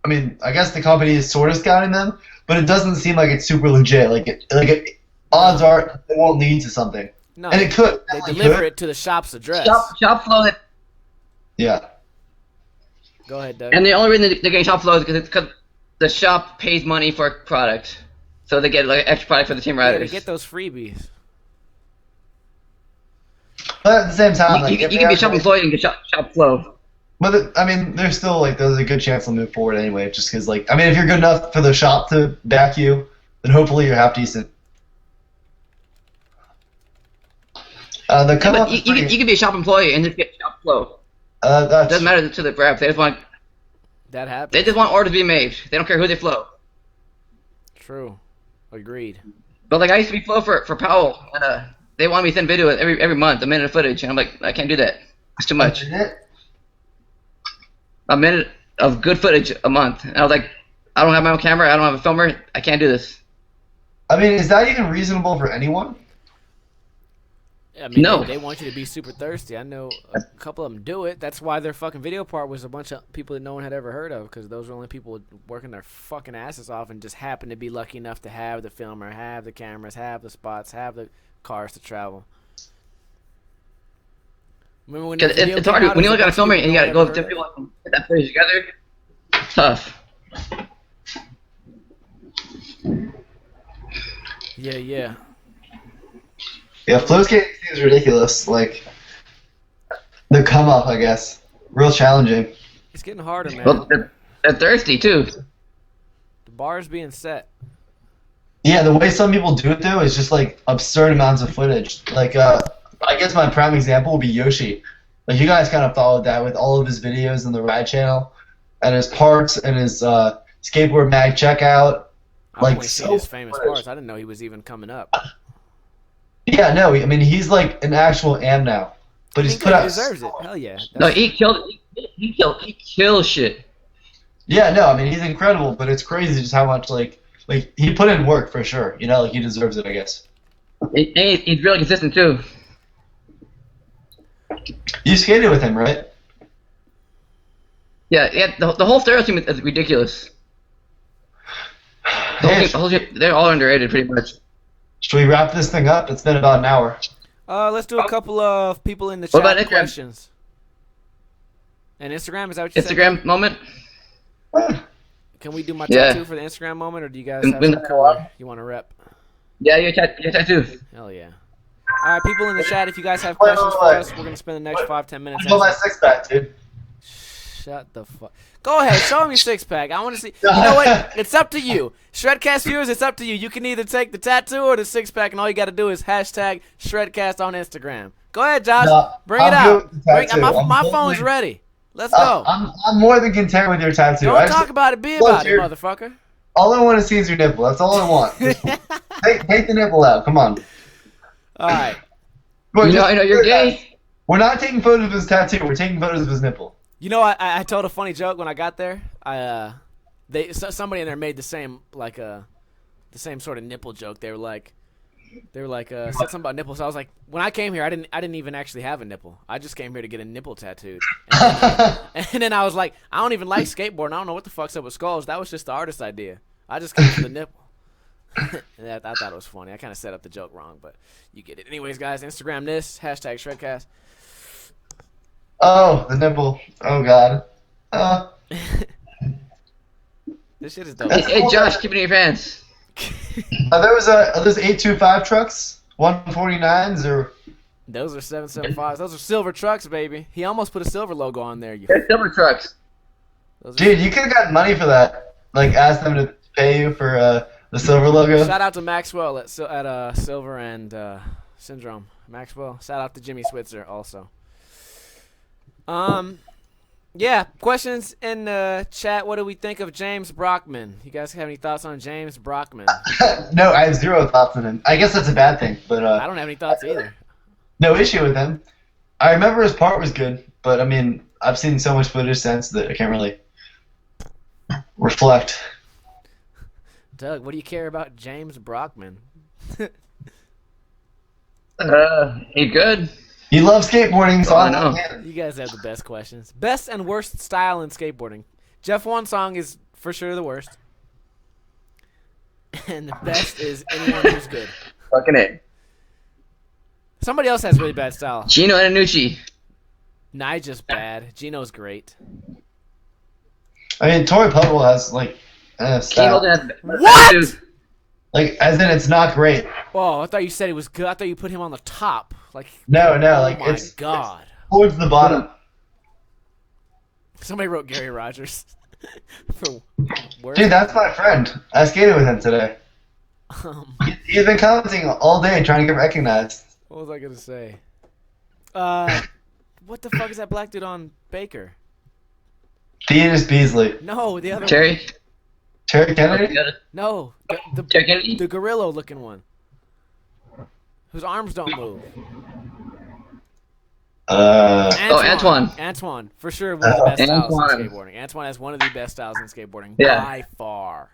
I mean, I guess the company is sort of scouting them, but it doesn't seem like it's super legit. Odds are they won't lead to something. No, and it could. They deliver it to the shop's address. Shop flow. Yeah. Go ahead, Doug. And the only reason they're getting shop flow is because the shop pays money for a product, so they get like extra product for the team riders. Yeah, they get those freebies. But at the same time, you can be a shop employee and get shop flow. But I mean, there's still like there's a good chance they'll move forward anyway. Just because, like, I mean, if you're good enough for the shop to back you, then hopefully you're half decent. You can be a shop employee and just get shop flow. It doesn't matter to the rep. They just want. That happens. They just want orders to be made. They don't care who they flow. True. Agreed. But like I used to be flow for Powell, and they want me to send video every month, a minute of footage, and I'm like, I can't do that. It's too much. A minute of good footage a month. And I was like, I don't have my own camera. I don't have a filmer. I can't do this. I mean, is that even reasonable for anyone? I mean, no. They want you to be super thirsty. I know a couple of them do it. That's why their fucking video part was a bunch of people that no one had ever heard of, because those were only people working their fucking asses off and just happened to be lucky enough to have the filmer, have the cameras, have the spots, have the cars to travel. Remember when it's hard when you look at a filmer and you gotta go with different people and get that footage together. It's tough. Yeah. Yeah, flow skating seems ridiculous. Like, the come up, I guess. Real challenging. It's getting harder, man. Well, they're thirsty, too. The bar's being set. Yeah, the way some people do it, though, is just, like, absurd amounts of footage. Like, I guess my prime example would be Yoshi. Like, you guys kind of followed that with all of his videos on the Ride channel, and his parts, and his skateboard mag checkout. I've only seen his famous parts. I didn't know he was even coming up. Yeah, no, I mean, he's like an actual am now. But he's put out. He deserves it. Hell yeah. No, he kills shit. Yeah, no, I mean, he's incredible, but it's crazy just how much, like he put in work for sure. You know, like, he deserves it, I guess. He's really consistent, too. You skated with him, right? Yeah, the whole Stereo team is ridiculous. The whole team, they're all underrated, pretty much. Should we wrap this thing up? It's been about an hour. Let's do a couple of people in the chat about questions. And Instagram, is that what you said? Instagram moment? Can we do my tattoo for the Instagram moment, or do you guys have some cooler you want to rep? Yeah, your tattoo. Hell yeah. All right, people in the chat, if you guys have questions for us, we're going to spend the next 5-10 minutes. What's my six-pack, dude? Shut the fuck. Go ahead, show me your six-pack. I want to see. You know what? It's up to you. Shredcast viewers, it's up to you. You can either take the tattoo or the six-pack, and all you got to do is hashtag Shredcast on Instagram. Go ahead, Josh. No, Bring it out. My phone's ready. Let's go. I'm more than content with your tattoo. Don't talk about it. Be about it, motherfucker. All I want to see is your nipple. That's all I want. Take the nipple out. Come on. All right. I know you're gay. We're not taking photos of his tattoo. We're taking photos of his nipple. You know, I told a funny joke when I got there. Somebody in there made the same sort of nipple joke. They were like, They were like, said something about nipples. So I was like, when I came here, I didn't even actually have a nipple. I just came here to get a nipple tattooed. And then I was like, I don't even like skateboarding. I don't know what the fuck's up with skulls. That was just the artist's idea. I just came for the nipple. And I thought it was funny. I kind of set up the joke wrong, but you get it. Anyways, guys, Instagram this, hashtag Shredcast. Oh, the nipple. Oh, God. This shit is dope. Hey, Josh, keep it in your pants. Are those 825 trucks? 149s or? Those are 775s. Those are silver trucks, baby. He almost put a silver logo on there. They're silver trucks. Dude, you could have gotten money for that. Like, ask them to pay you for the silver logo. Shout out to Maxwell at Silver and Syndrome. Maxwell. Shout out to Jimmy Switzer also. Yeah, questions in the chat. What do we think of James Brockman? You guys have any thoughts on James Brockman? No, I have zero thoughts on him. I guess that's a bad thing, but I don't have any thoughts either. no issue with him. I remember his part was good, but I mean, I've seen so much footage since that I can't really reflect. Doug, what do you care about James Brockman? He's good. He loves skateboarding, so I know. know. You guys have the best questions. Best and worst style in skateboarding. Jeff OneSong is for sure the worst. And the best is anyone who's good. Fucking it. Somebody else has really bad style. Gino Antonucci. Nigel's bad. Gino's great. I mean, Tori Pubble has like Kane style. Holden has What? Like, as in, it's not great. Oh, I thought you said it was good. I thought you put him on the top. Like, No, oh like my it's God. towards the bottom. Somebody wrote Gary Rogers. For worse. Dude, that's my friend. I skated with him today. He's been commenting all day trying to get recognized. What was I gonna say? What the fuck is that black dude on Baker? Theodis Beasley. No, the other Terry. Terry Kennedy? one. No, Terry Kennedy. the gorilla looking one. Whose arms don't move. Antoine. Antoine, for sure one of the best styles Antoine. in skateboarding. Antoine has one of the best styles in skateboarding Yeah. by far.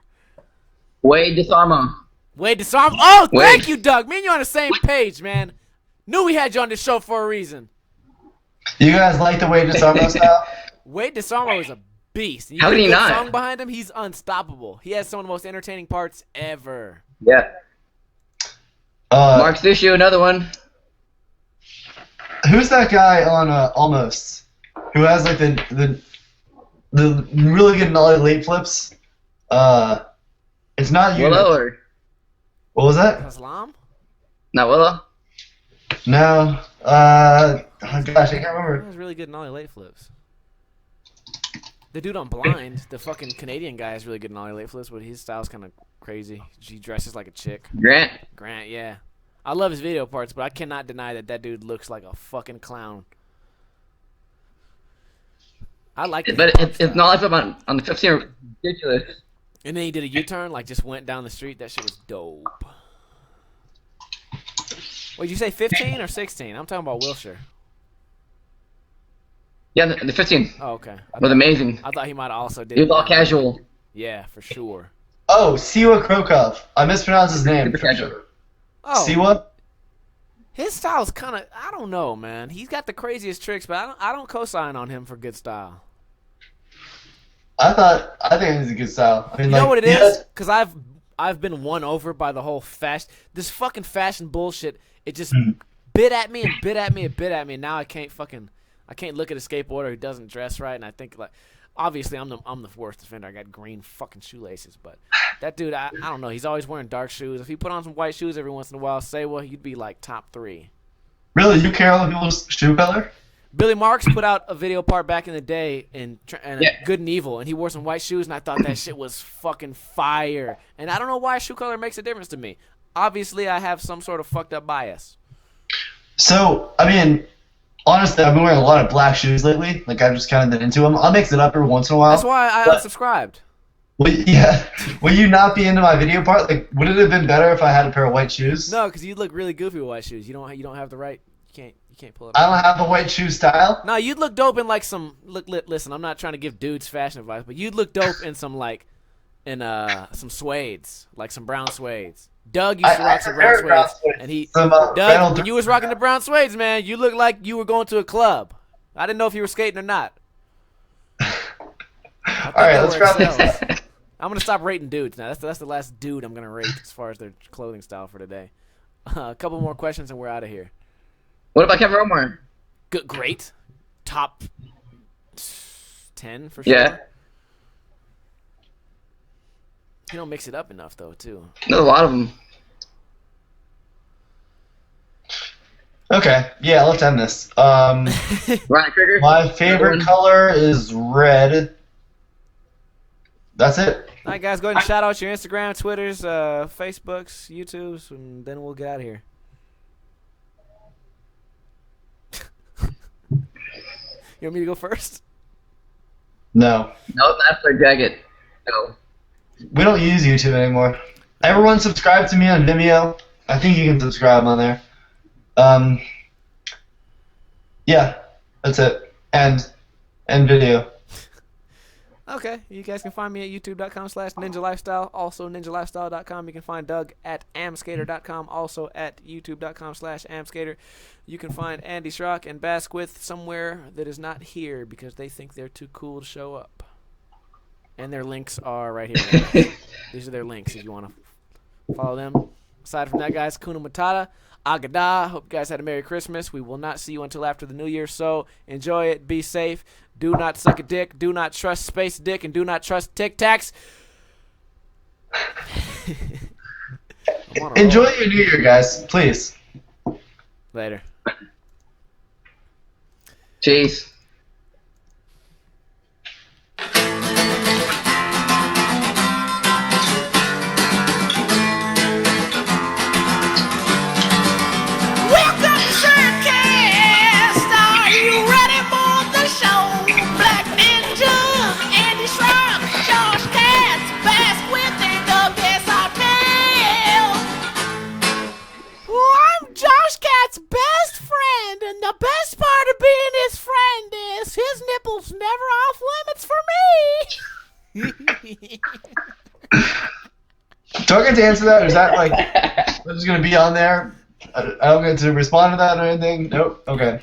Wade DeSarmo. Wade DeSarmo. Oh, Wade. thank you, Doug. Me and you on the same page, man. Knew we had you on this show for a reason. You guys like the way DeSarmo style? Wade DeSarmo is a beast. You How get can a he good not? song behind him, he's unstoppable. He has some of the most entertaining parts ever. Yeah. Mark Stushu, another one. Who's that guy on Almost? Who has like the really good nollie late flips? It's not you. Willow or What was that? Islam? not Willow? No. Oh gosh, I can't He remember. has really good nollie late flips. The dude on Blind, the fucking Canadian guy, has really good nollie late flips, but his style's kind of crazy. He dresses like a chick. Grant, yeah. I love his video parts, but I cannot deny that dude looks like a fucking clown. I like it. But it's not like on the 15 ridiculous. And then he did a U-turn, like just went down the street. That shit was dope. Wait, did you say 15 or 16? I'm talking about Wilshire. Yeah, the 15 Oh, okay. was amazing. I thought he might also did. He was all casual. Yeah, for sure. Oh, Siwa Krokov. I mispronounced his name. Super casual. Oh, Siwa? his style's kind of, I don't know, man. He's got the craziest tricks, but I don't co-sign on him for good style. I think it's a good style. I mean, You like, know what it yeah, is? Because I've been won over by the whole this fucking fashion bullshit. It just bit at me and bit at me and bit at me. And now I can't look at a skateboarder who doesn't dress right. And I think, like, obviously I'm the worst defender. I got green fucking shoelaces, but that dude, I don't know. He's always wearing dark shoes. If he put on some white shoes every once in a while, you'd be like top 3. Really, you care about people's shoe color? Billy Marks put out a video part back in the day in Yeah. Good and Evil, and he wore some white shoes, and I thought that shit was fucking fire. And I don't know why shoe color makes a difference to me. Obviously, I have some sort of fucked up bias. So, I mean, honestly, I've been wearing a lot of black shoes lately. Like, I've just kind of been into them. I'll mix it up every once in a while. That's why I but- unsubscribed. Will you not be into my video part? Like, would it have been better if I had a pair of white shoes? No, because you look really goofy with white shoes. You don't have the right. You can't pull it I off. don't have the white shoe style. No, you'd look dope in like some. Listen, I'm not trying to give dudes fashion advice, but you'd look dope in some some suedes, like some brown suedes. Doug used to rock some brown suedes, and Doug, when you was rocking the brown suedes, man, you looked like you were going to a club. I didn't know if you were skating or not. All right, let's wrap this. I'm gonna stop rating dudes now. That's the last dude I'm gonna rate as far as their clothing style for today. A couple more questions and we're out of here. What about Kevin Romar? Good, great, top 10 for sure. Yeah. You don't mix it up enough though, too. There's a lot of them. Okay, yeah, let's end this. Ryan Krieger? My favorite color is red. That's it. All right, guys, go ahead and shout out your Instagram, Twitters, Facebooks, YouTubes, and then we'll get out of here. You want me to go first? No. No, that's their jacket. No. We don't use YouTube anymore. Everyone subscribe to me on Vimeo. I think you can subscribe on there. Yeah, that's it. And video. Okay, you guys can find me at youtube.com/ninjalifestyle, also ninjalifestyle.com. You can find Doug at amskater.com, also at youtube.com/amskater. You can find Andy Schrock and Basquith somewhere that is not here because they think they're too cool to show up. And their links are right here. These are their links if you want to follow them. Aside from that, guys, Kuna Matata, Agada. Hope you guys had a Merry Christmas. We will not see you until after the New Year, so enjoy it. Be safe. Do not suck a dick. Do not trust Space Dick. And do not trust Tic Tacs. Enjoy your New Year, guys. Please. Later. Cheers. Welcome to Shredcast. Are you ready for the show? Black Ninja, Andy Schrock, Josh Katz, Basquith, and Doug Desartel. I'm Josh Katz's best friend, and the best part of being his friend is his nipples never off limits for me. Do I get to answer that, or is that like I'm just gonna be on there? I don't get to respond to that or anything? Nope. Okay.